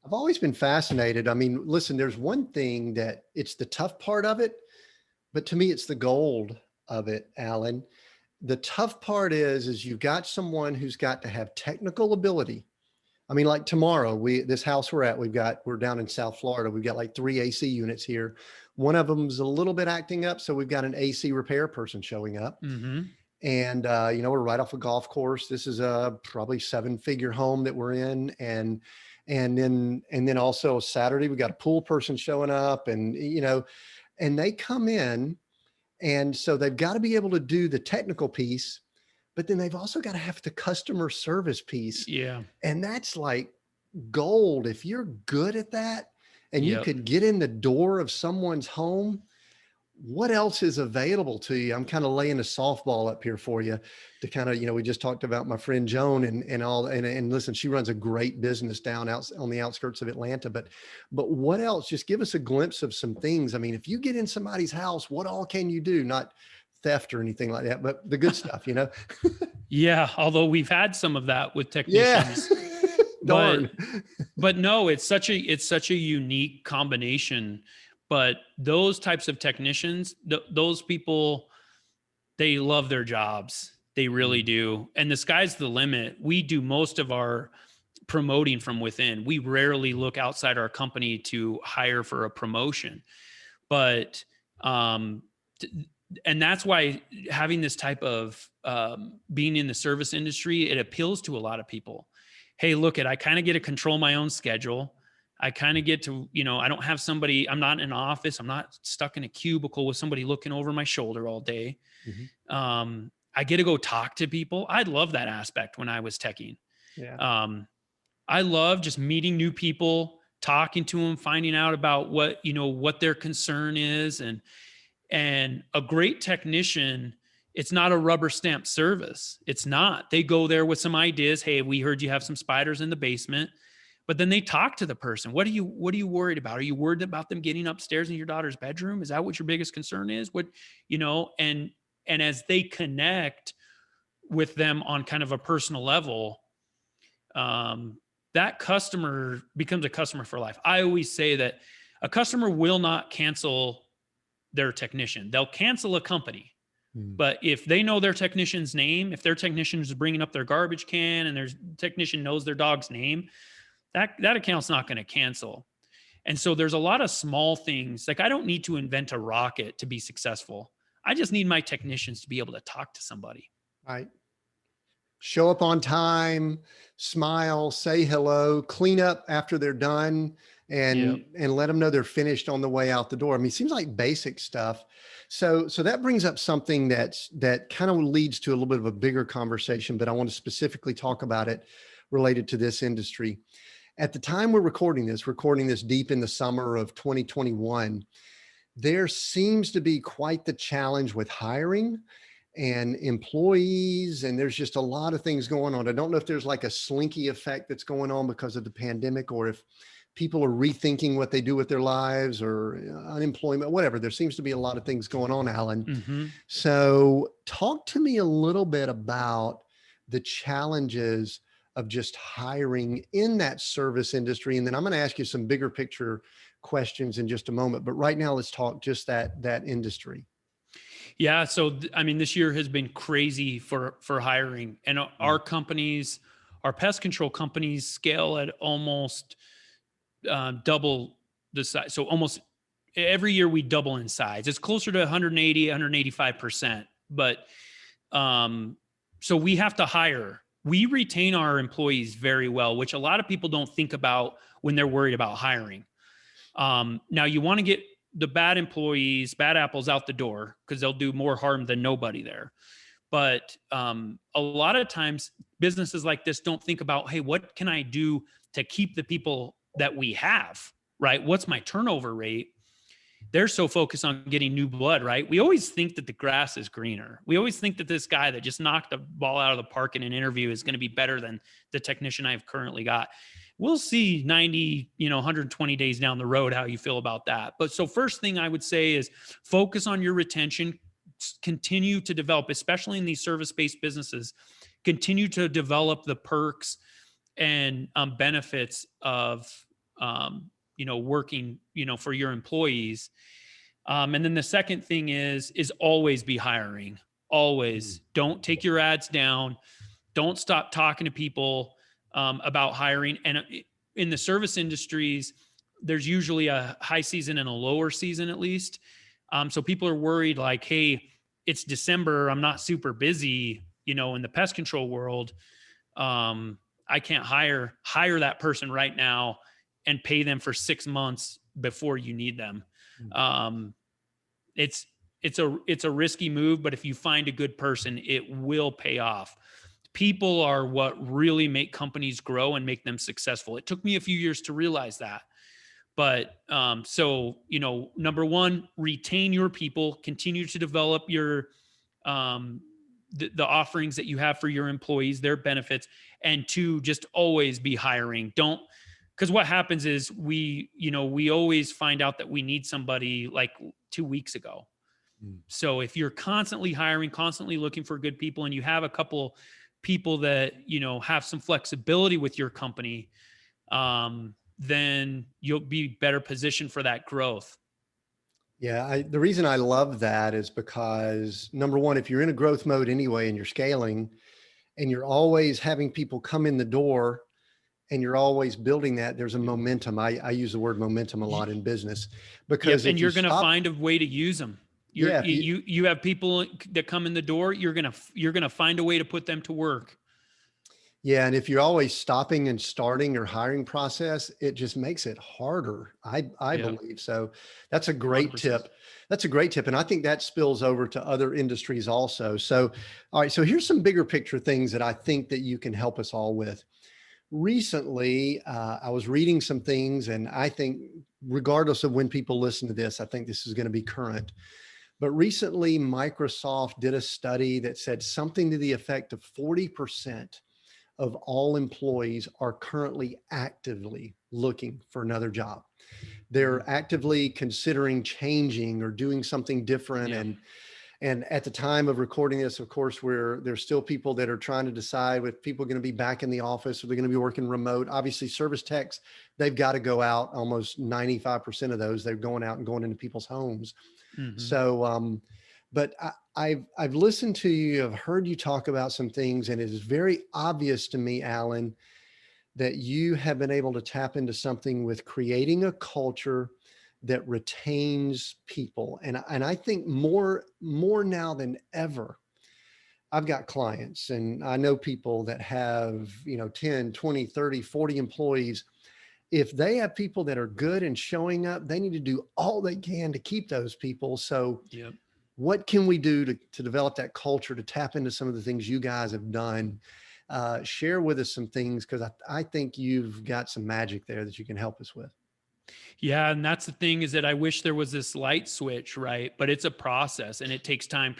I've always been fascinated. I mean, listen, there's one thing that it's the tough part of it, but to me, it's the gold of it, Allan. The tough part is you've got someone who's got to have technical ability. I mean, like tomorrow, this house we're at, we're down in South Florida. We've got like 3 AC units here. One of them's a little bit acting up, so we've got an AC repair person showing up. Mm-hmm. And we're right off a golf course. This is a probably 7-figure home that we're in, and then also Saturday we got a pool person showing up, and and they come in, and so they've got to be able to do the technical piece, but then they've also got to have the customer service piece. Yeah. And that's like gold. If you're good at that and you Yep. could get in the door of someone's home, what else is available to you? I'm kind of laying a softball up here for you to kind of, we just talked about my friend Joan and all, and listen, she runs a great business down out on the outskirts of Atlanta, but what else? Just give us a glimpse of some things. I mean, if you get in somebody's house, what all can you do? Not theft or anything like that, but the good stuff, Yeah. Although we've had some of that with Yeah. technicians. Darn. But no, it's such a unique combination. But those types of technicians, those people, they love their jobs. They really do. And the sky's the limit. We do most of our promoting from within. We rarely look outside our company to hire for a promotion. But and that's why having this type of being in the service industry, it appeals to a lot of people. Hey, I kind of get to control my own schedule. I kind of get to, I don't have somebody, I'm not in an office. I'm not stuck in a cubicle with somebody looking over my shoulder all day. Mhm. I get to go talk to people. I love that aspect when I was teching. Yeah. I love just meeting new people, talking to them, finding out about what their concern is. And a great technician, it's not a rubber stamp service. It's not. They go there with some ideas. Hey, we heard you have some spiders in the basement. But then they talk to the person. What are you worried about? Are you worried about them getting upstairs in your daughter's bedroom? Is that what your biggest concern is? And as they connect with them on kind of a personal level, that customer becomes a customer for life. I always say that a customer will not cancel their technician. They'll cancel a company. But if they know their technician's name, if their technician is bringing up their garbage can and their technician knows their dog's name, that account's not going to cancel. And so there's a lot of small things. Like I don't need to invent a rocket to be successful. I just need my technicians to be able to talk to somebody. Right. Show up on time, smile, say hello, clean up after they're done, and let them know they're finished on the way out the door. I mean, it seems like basic stuff. So that brings up something that kind of leads to a little bit of a bigger conversation, but I want to specifically talk about it related to this industry. At the time we're recording this deep in the summer of 2021, there seems to be quite the challenge with hiring and employees, and there's just a lot of things going on. I don't know if there's like a slinky effect that's going on because of the pandemic, or if people are rethinking what they do with their lives, or unemployment, whatever. There seems to be a lot of things going on, Allan. Mm-hmm. So talk to me a little bit about the challenges of just hiring in that service industry. And then I'm going to ask you some bigger picture questions in just a moment. But right now, let's talk just that industry. Yeah. So, this year has been crazy for hiring, and our companies, our pest control companies scale at almost double the size. So almost every year we double in size. It's closer to 180, 185%. But so we have to hire. We retain our employees very well, which a lot of people don't think about when they're worried about hiring. Now you want to get the bad employees, bad apples out the door, because they'll do more harm than nobody there. But a lot of times businesses like this don't think about, hey, what can I do to keep the people that we have, right? What's my turnover rate? They're so focused on getting new blood, right? We always think that the grass is greener. We always think that this guy that just knocked the ball out of the park in an interview is going to be better than the technician I've currently got. We'll see 90, 120 days down the road how you feel about that. But so first thing I would say is focus on your retention, continue to develop, especially in these service-based businesses, continue to develop the perks and benefits of working, for your employees. And then the second thing is always be hiring. Always. Don't take your ads down. Don't stop talking to people about hiring. And in the service industries, there's usually a high season and a lower season at least. So people are worried like, hey, it's December, I'm not super busy, in the pest control world. I can't hire that person right now and pay them for 6 months before you need them. It's a risky move, but if you find a good person, it will pay off. People are what really make companies grow and make them successful. It took me a few years to realize that. But number one, retain your people, continue to develop your the offerings that you have for your employees, their benefits, and two, just always be hiring. Because what happens is we always find out that we need somebody like 2 weeks ago. So if you're constantly hiring, constantly looking for good people, and you have a couple people that, have some flexibility with your company, then you'll be better positioned for that growth. Yeah. The reason I love that is because number one, if you're in a growth mode anyway, and you're scaling and you're always having people come in the door and you're always building that, there's a momentum. I use the word momentum a lot in business because and you're going to find a way to use them. You have people that come in the door, you're going to find a way to put them to work. Yeah. And if you're always stopping and starting your hiring process, it just makes it harder. I believe. So that's a great 100%. Tip. That's a great tip. And I think that spills over to other industries also. So, all right. So here's some bigger picture things that I think that you can help us all with. Recently, I was reading some things, and I think regardless of when people listen to this, I think this is going to be current. But recently, Microsoft did a study that said something to the effect of 40% of all employees are currently actively looking for another job. They're actively considering changing or doing something different. Yeah. And at the time of recording this, of course, there's still people that are trying to decide if people are going to be back in the office or they're going to be working remote. Obviously, service techs, they've got to go out. Almost 95% of those, they're going out and going into people's homes. Mm-hmm. So, but I've listened to you, I've heard you talk about some things, and it is very obvious to me, Allan, that you have been able to tap into something with creating a culture that retains people. And I think more now than ever, I've got clients and I know people that have, 10, 20, 30, 40 employees. If they have people that are good and showing up, they need to do all they can to keep those people. So yep. What can we do to develop that culture, to tap into some of the things you guys have done? Share with us some things, because I think you've got some magic there that you can help us with. Yeah. And that's the thing, is that I wish there was this light switch, right? But it's a process and it takes time.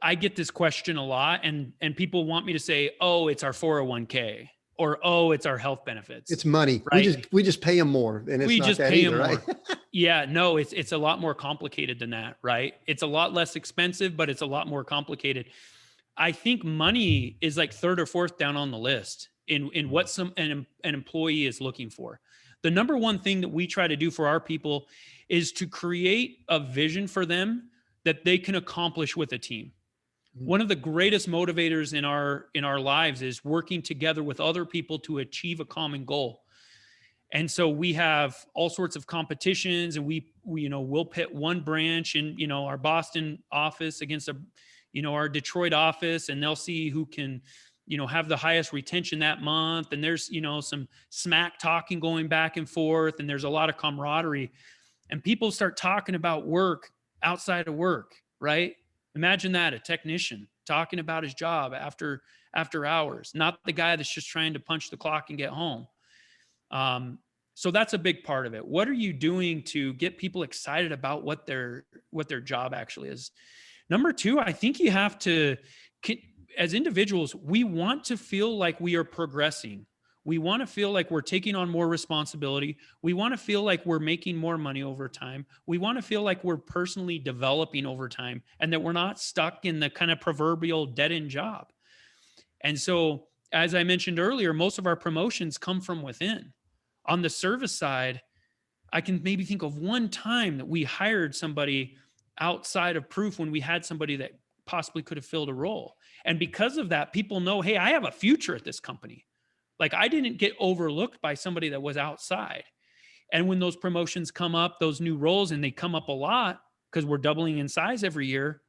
I get this question a lot, and people want me to say, oh, it's our 401k, or, oh, it's our health benefits. It's money. Right? We just pay them more, and it's not that either, right? Yeah, no, it's a lot more complicated than that, right? It's a lot less expensive, but it's a lot more complicated. I think money is like third or fourth down on the list in what an employee is looking for. The number one thing that we try to do for our people is to create a vision for them that they can accomplish with a team. One of the greatest motivators in our lives is working together with other people to achieve a common goal. And so we have all sorts of competitions, and we'll pit one branch in, our Boston office against our Detroit office, and they'll see who can, have the highest retention that month. And there's, some smack talking going back and forth, and there's a lot of camaraderie, and people start talking about work outside of work, right? Imagine that, a technician talking about his job after hours, not the guy that's just trying to punch the clock and get home. So that's a big part of it. What are you doing to get people excited about what their job actually is? Number two, I think you have to, as individuals, we want to feel like we are progressing. We want to feel like we're taking on more responsibility. We want to feel like we're making more money over time. We want to feel like we're personally developing over time and that we're not stuck in the kind of proverbial dead-end job. And so, as I mentioned earlier, most of our promotions come from within. On the service side, I can maybe think of one time that we hired somebody outside of proof when we had somebody that possibly could have filled a role. And because of that, people know, hey, I have a future at this company. Like, I didn't get overlooked by somebody that was outside. And when those promotions come up, those new roles, and they come up a lot because we're doubling in size every year,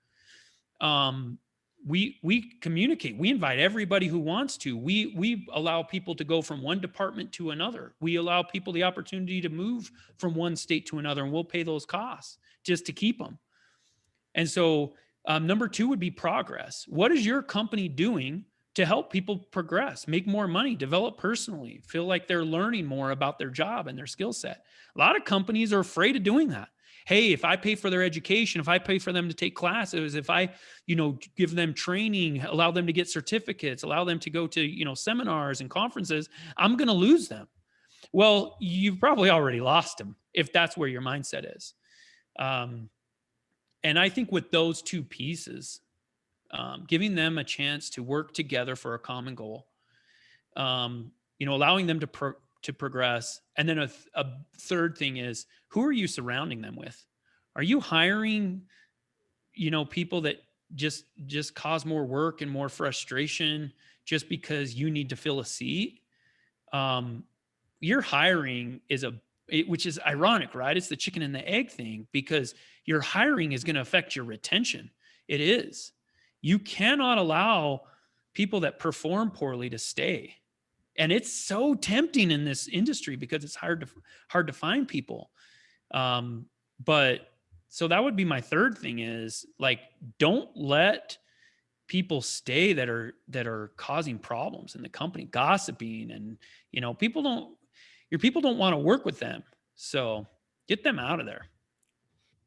we communicate. We invite everybody who wants to. We allow people to go from one department to another. We allow people the opportunity to move from one state to another, and we'll pay those costs just to keep them. And so number two would be progress. What is your company doing to help people progress, make more money, develop personally, feel like they're learning more about their job and their skill set? A lot of companies are afraid of doing that. Hey, if I pay for their education, if I pay for them to take classes, if I, give them training, allow them to get certificates, allow them to go to, seminars and conferences, I'm going to lose them. Well, you've probably already lost them if that's where your mindset is. And I think with those two pieces, giving them a chance to work together for a common goal, allowing them to progress. And then a third thing is, who are you surrounding them with? Are you hiring, people that just cause more work and more frustration just because you need to fill a seat? Your hiring which is ironic, right? It's the chicken and the egg thing, because your hiring is going to affect your retention. It is. You cannot allow people that perform poorly to stay. And it's so tempting in this industry because it's hard to find people. But so that would be my third thing is, like, don't let people stay that are causing problems in the company, gossiping, and your people don't want to work with them. So get them out of there.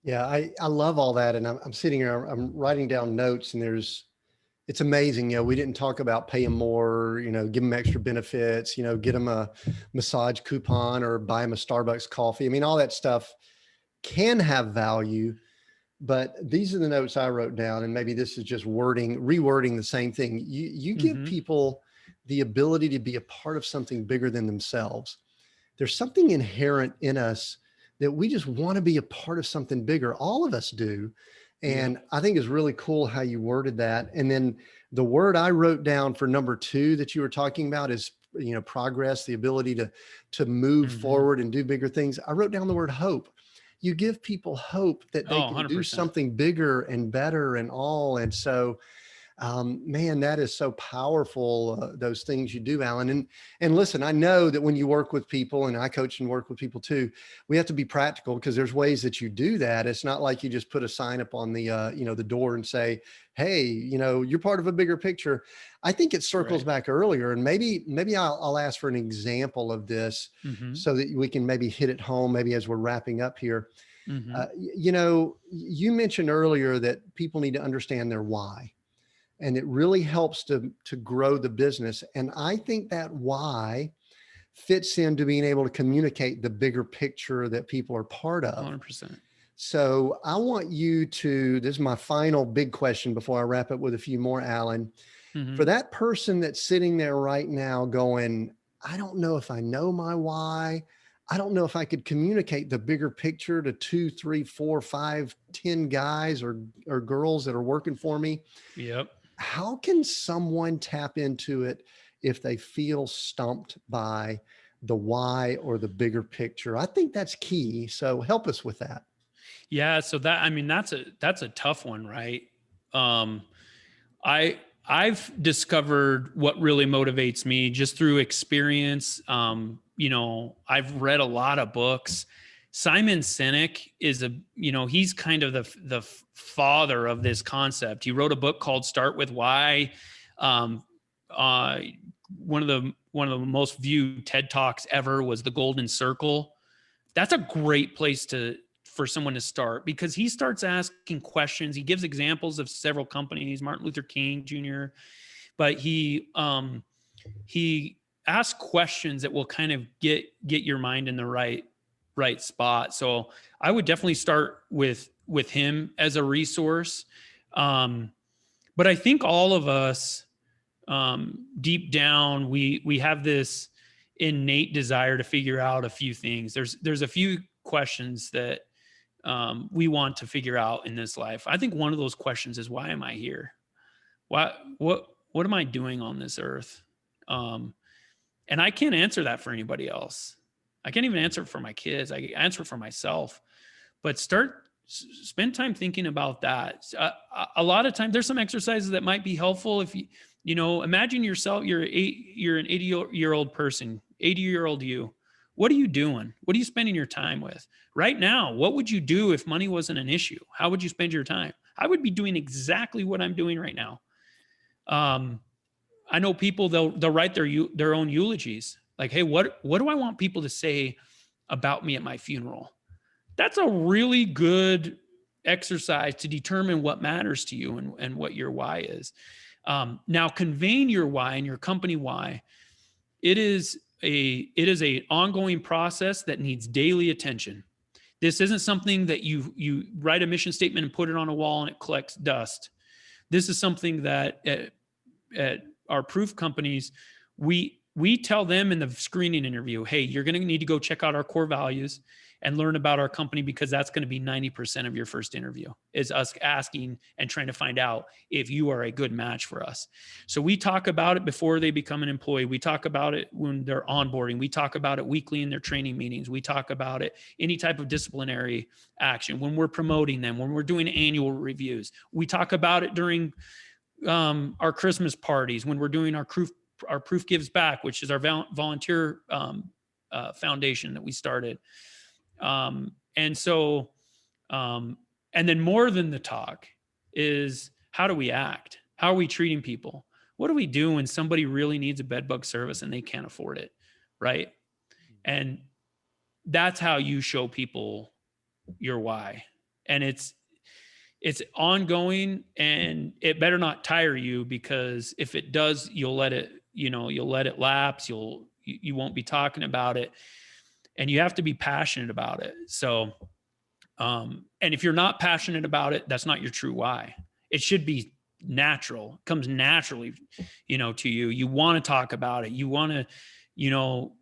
Yeah, I love all that. And I'm sitting here, I'm writing down notes, and it's amazing. We didn't talk about pay them more, give them extra benefits, get them a massage coupon or buy them a Starbucks coffee. I mean, all that stuff can have value, but these are the notes I wrote down. And maybe this is just rewording the same thing. You give people the ability to be a part of something bigger than themselves. There's something inherent in us that we just want to be a part of something bigger. All of us do. And I think it's really cool how you worded that. And then the word I wrote down for number two that you were talking about is, progress, the ability to move forward and do bigger things. I wrote down the word hope. You give people hope that they can 100%. do something bigger and better and all. And so, man, that is so powerful. Those things you do, Allan. And listen, I know that when you work with people, and I coach and work with people too, we have to be practical, because there's ways that you do that. It's not like you just put a sign up on the, the door and say, hey, you're part of a bigger picture. I think it circles back earlier, and maybe I'll ask for an example of this so that we can maybe hit it home, maybe as we're wrapping up here. You mentioned earlier that people need to understand their why. And it really helps to grow the business. And I think that why fits into being able to communicate the bigger picture that people are part of. 100%. So I want you to, this is my final big question before I wrap up with a few more, Allan. For that person that's sitting there right now going, I don't know if I know my why. I don't know if I could communicate the bigger picture to 2, 3, 4, 5, 10 guys or girls that are working for me. Yep. How can someone tap into it if they feel stumped by the why or the bigger picture? I think that's key. So help us with that. Yeah. So that's a tough one, right? I've discovered what really motivates me just through experience. I've read a lot of books. Simon Sinek is he's kind of the father of this concept. He wrote a book called Start With Why. One of the most viewed TED Talks ever was The Golden Circle. That's a great place for someone to start, because he starts asking questions. He gives examples of several companies, Martin Luther King Jr., but he asks questions that will kind of get your mind in the right spot. So I would definitely start with him as a resource. But I think all of us, deep down, we have this innate desire to figure out a few things. There's a few questions that we want to figure out in this life. I think one of those questions is, why am I here? What am I doing on this earth? And I can't answer that for anybody else. I can't even answer it for my kids. I answer it for myself. But spend time thinking about that. A lot of times there's some exercises that might be helpful. If imagine yourself, you're an 80-year-old person, 80-year-old you. What are you doing? What are you spending your time with right now? What would you do if money wasn't an issue? How would you spend your time? I would be doing exactly what I'm doing right now. I know people, they'll write their own eulogies. Like, hey, what do I want people to say about me at my funeral? That's a really good exercise to determine what matters to you and what your why is. Now, conveying your why and your company why, it is a ongoing process that needs daily attention. This isn't something that you write a mission statement and put it on a wall and it collects dust. This is something that at our proof companies, we tell them in the screening interview, hey, you're going to need to go check out our core values and learn about our company, because that's going to be 90% of your first interview, is us asking and trying to find out if you are a good match for us. So we talk about it before they become an employee. We talk about it when they're onboarding. We talk about it weekly in their training meetings. We talk about it any type of disciplinary action, when we're promoting them, when we're doing annual reviews. We talk about it during our Christmas parties, when we're doing our Proof Gives Back, which is our volunteer foundation that we started. And then more than the talk is, how do we act? How are we treating people? What do we do when somebody really needs a bed bug service and they can't afford it? Right. And that's how you show people your why. And it's ongoing, and it better not tire you, because if it does, you'll let it lapse. You won't be talking about it. And you have to be passionate about it. So, and if you're not passionate about it, that's not your true why. It should be natural. It comes naturally, to you. You want to talk about it. You want to,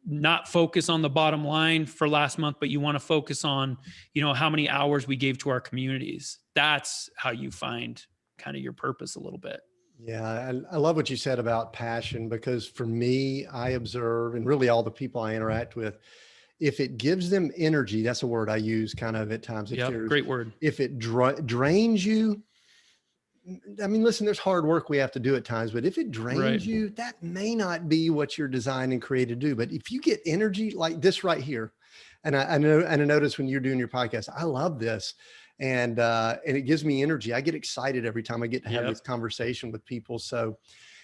not focus on the bottom line for last month, but you want to focus on, how many hours we gave to our communities. That's how you find kind of your purpose a little bit. Yeah, I love what you said about passion, because for me, I observe, and really all the people I interact with, if it gives them energy, that's a word I use kind of at times. Great word. If it drains you, I mean, listen, there's hard work we have to do at times, but if it drains you, that may not be what you're designed and created to do. But if you get energy like this right here, and I notice when you're doing your podcast, I love this. And it gives me energy. I get excited every time I get to have this conversation with people. So,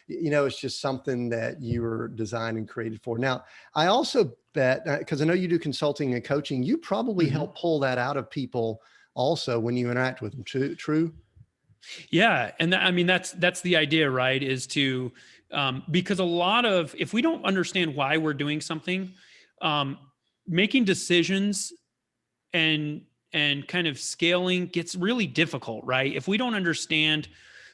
it's just something that you were designed and created for. Now, I also bet, because I know you do consulting and coaching, you probably help pull that out of people also when you interact with them. True? Yeah. And that's the idea, right? Is to, because if we don't understand why we're doing something, making decisions and kind of scaling gets really difficult, right? If we don't understand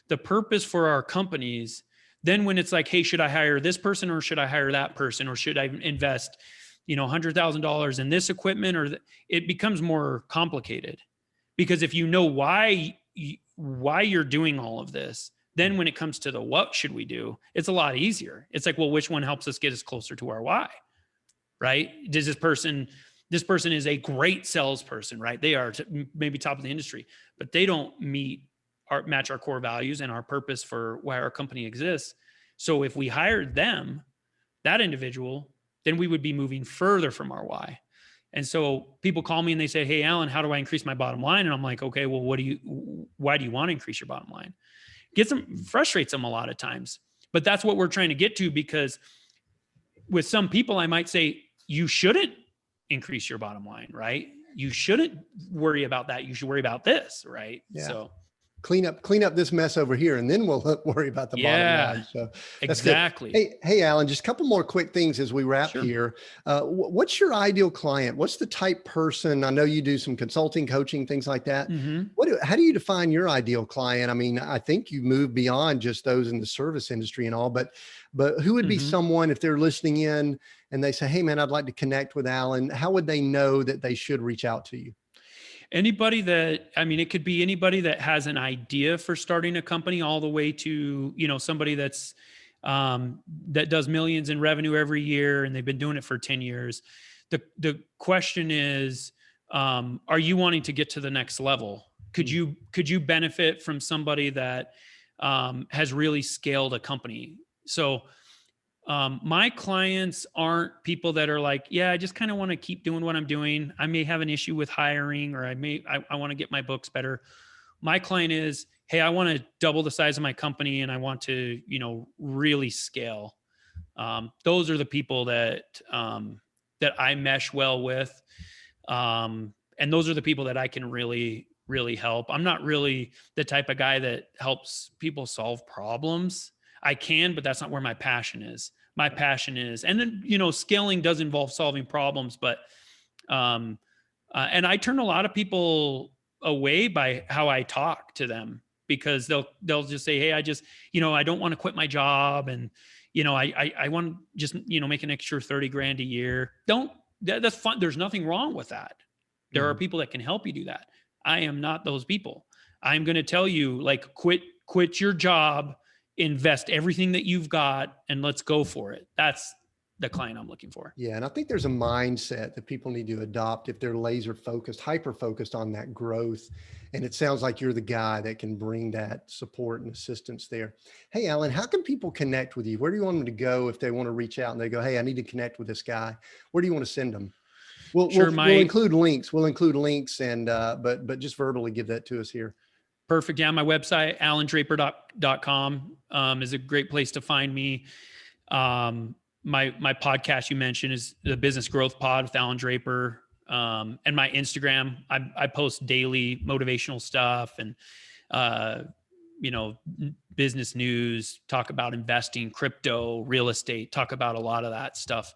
the purpose for our companies, then when it's like, hey, should I hire this person, or should I hire that person, or should I invest, $100,000 in this equipment, it becomes more complicated. Because if you know why you're doing all of this, then when it comes to the what should we do, it's a lot easier. It's like, well, which one helps us get us closer to our why, right? Does this person is a great salesperson, right? They are maybe top of the industry, but they don't match our core values and our purpose for why our company exists. So if we hired that individual, then we would be moving further from our why. And so people call me and they say, "Hey, Allan, how do I increase my bottom line?" And I'm like, "Okay, well, why do you want to increase your bottom line?" Frustrates them a lot of times, but that's what we're trying to get to, because with some people, I might say, you shouldn't increase your bottom line, right? You shouldn't worry about that. You should worry about this, right? Yeah. So Clean up this mess over here, and then we'll worry about the bottom line. So that's exactly. good. Hey, Allan, just a couple more quick things as we wrap Sure. here. What's your ideal client? What's the type person? I know you do some consulting, coaching, things like that. How do you define your ideal client? I mean, I think you move beyond just those in the service industry and all, but who would be someone, if they're listening in and they say, "Hey man, I'd like to connect with Allan," how would they know that they should reach out to you? Anybody that, I mean, it could be anybody that has an idea for starting a company, all the way to, somebody that's, that does millions in revenue every year and they've been doing it for 10 years. The question is, are you wanting to get to the next level? Could you benefit from somebody that, has really scaled a company? So, my clients aren't people that are like, yeah, I just kind of want to keep doing what I'm doing. I may have an issue with hiring, or I want to get my books better. My client is, hey, I want to double the size of my company and I want to, really scale. Those are the people that I mesh well with. And those are the people that I can really, really help. I'm not really the type of guy that helps people solve problems. I can, but that's not where my passion is. My passion is, and then, scaling does involve solving problems, but, and I turn a lot of people away by how I talk to them, because they'll just say, "Hey, I just, I don't want to quit my job. And, I want to just, make an extra 30 grand a year." That's fun. There's nothing wrong with that. There are people that can help you do that. I am not those people. I'm going to tell you, like, quit your job, invest everything that you've got, and let's go for it. That's the client I'm looking for. Yeah. And I think there's a mindset that people need to adopt if they're laser focused, hyper focused on that growth. And it sounds like you're the guy that can bring that support and assistance there. Hey, Allan, how can people connect with you? Where do you want them to go if they want to reach out and they go, "Hey, I need to connect with this guy"? Where do you want to send them? We'll include links. We'll include links, and but just verbally give that to us here. Perfect. Yeah, my website, allandraper.com, is a great place to find me. My podcast you mentioned is the Business Growth Pod with Allan Draper. And my Instagram, I post daily motivational stuff and, business news, talk about investing, crypto, real estate, talk about a lot of that stuff,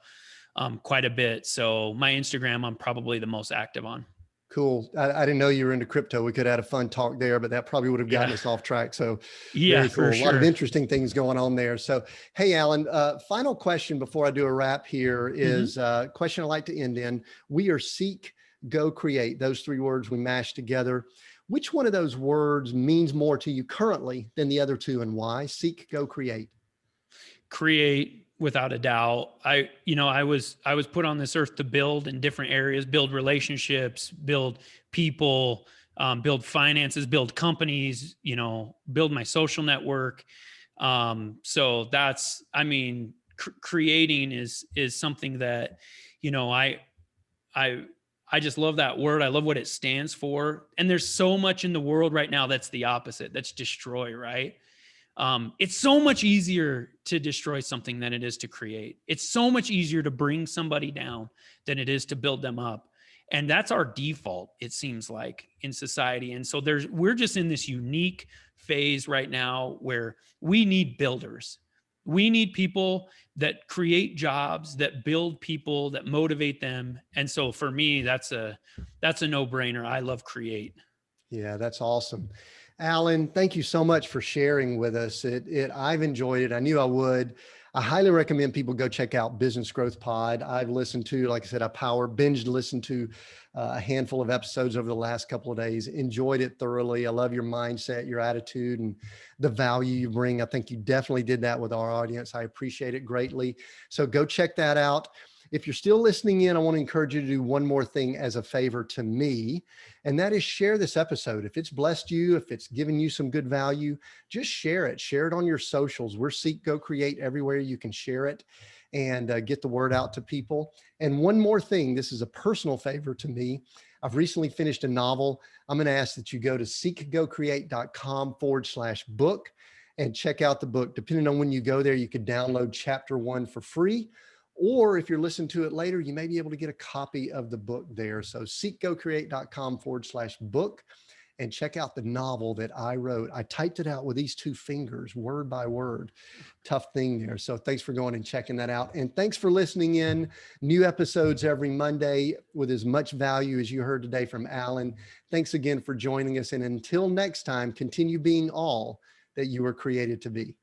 quite a bit. So my Instagram, I'm probably the most active on. Cool. I didn't know you were into crypto. We could have had a fun talk there, but that probably would have gotten us off track. So very cool. For sure. A lot of interesting things going on there. So, hey, Allan, final question before I do a wrap here is a question I like to end in. We are seek, go, create. Those three words we mashed together. Which one of those words means more to you currently than the other two, and why? Seek, go, create. Create, without a doubt. I was put on this earth to build in different areas, build relationships, build people, build finances, build companies, build my social network. So that's, creating is something that, I just love that word. I love what it stands for. And there's so much in the world right now that's the opposite. That's destroy, right? It's so much easier to destroy something than it is to create. It's so much easier to bring somebody down than it is to build them up. And that's our default, it seems like, in society. And so we're just in this unique phase right now where we need builders. We need people that create jobs, that build people, that motivate them. And so for me, that's a no-brainer. I love create. Yeah, that's awesome. Allan, thank you so much for sharing with us. I've enjoyed it. I knew I would. I highly recommend people go check out Business Growth Pod. I've listened to, like I said, binged listened to a handful of episodes over the last couple of days. Enjoyed it thoroughly. I love your mindset, your attitude, and the value you bring. I think you definitely did that with our audience. I appreciate it greatly. So go check that out. If you're still listening in, I want to encourage you to do one more thing as a favor to me, and that is share this episode. If it's blessed you, if it's given you some good value, just share it. Share it on your socials. We're Seek, Go, Create everywhere you can share it. and get the word out to people. And one more thing, this is a personal favor to me. I've recently finished a novel. I'm going to ask that you go to seekgocreate.com/book and check out the book. Depending on when you go there, you could download chapter 1 for free. Or if you're listening to it later, you may be able to get a copy of the book there. So seekgocreate.com/book and check out the novel that I wrote. I typed it out with these 2 fingers, word by word. Tough thing there. So thanks for going and checking that out. And thanks for listening in. New episodes every Monday with as much value as you heard today from Allan. Thanks again for joining us. And until next time, continue being all that you were created to be.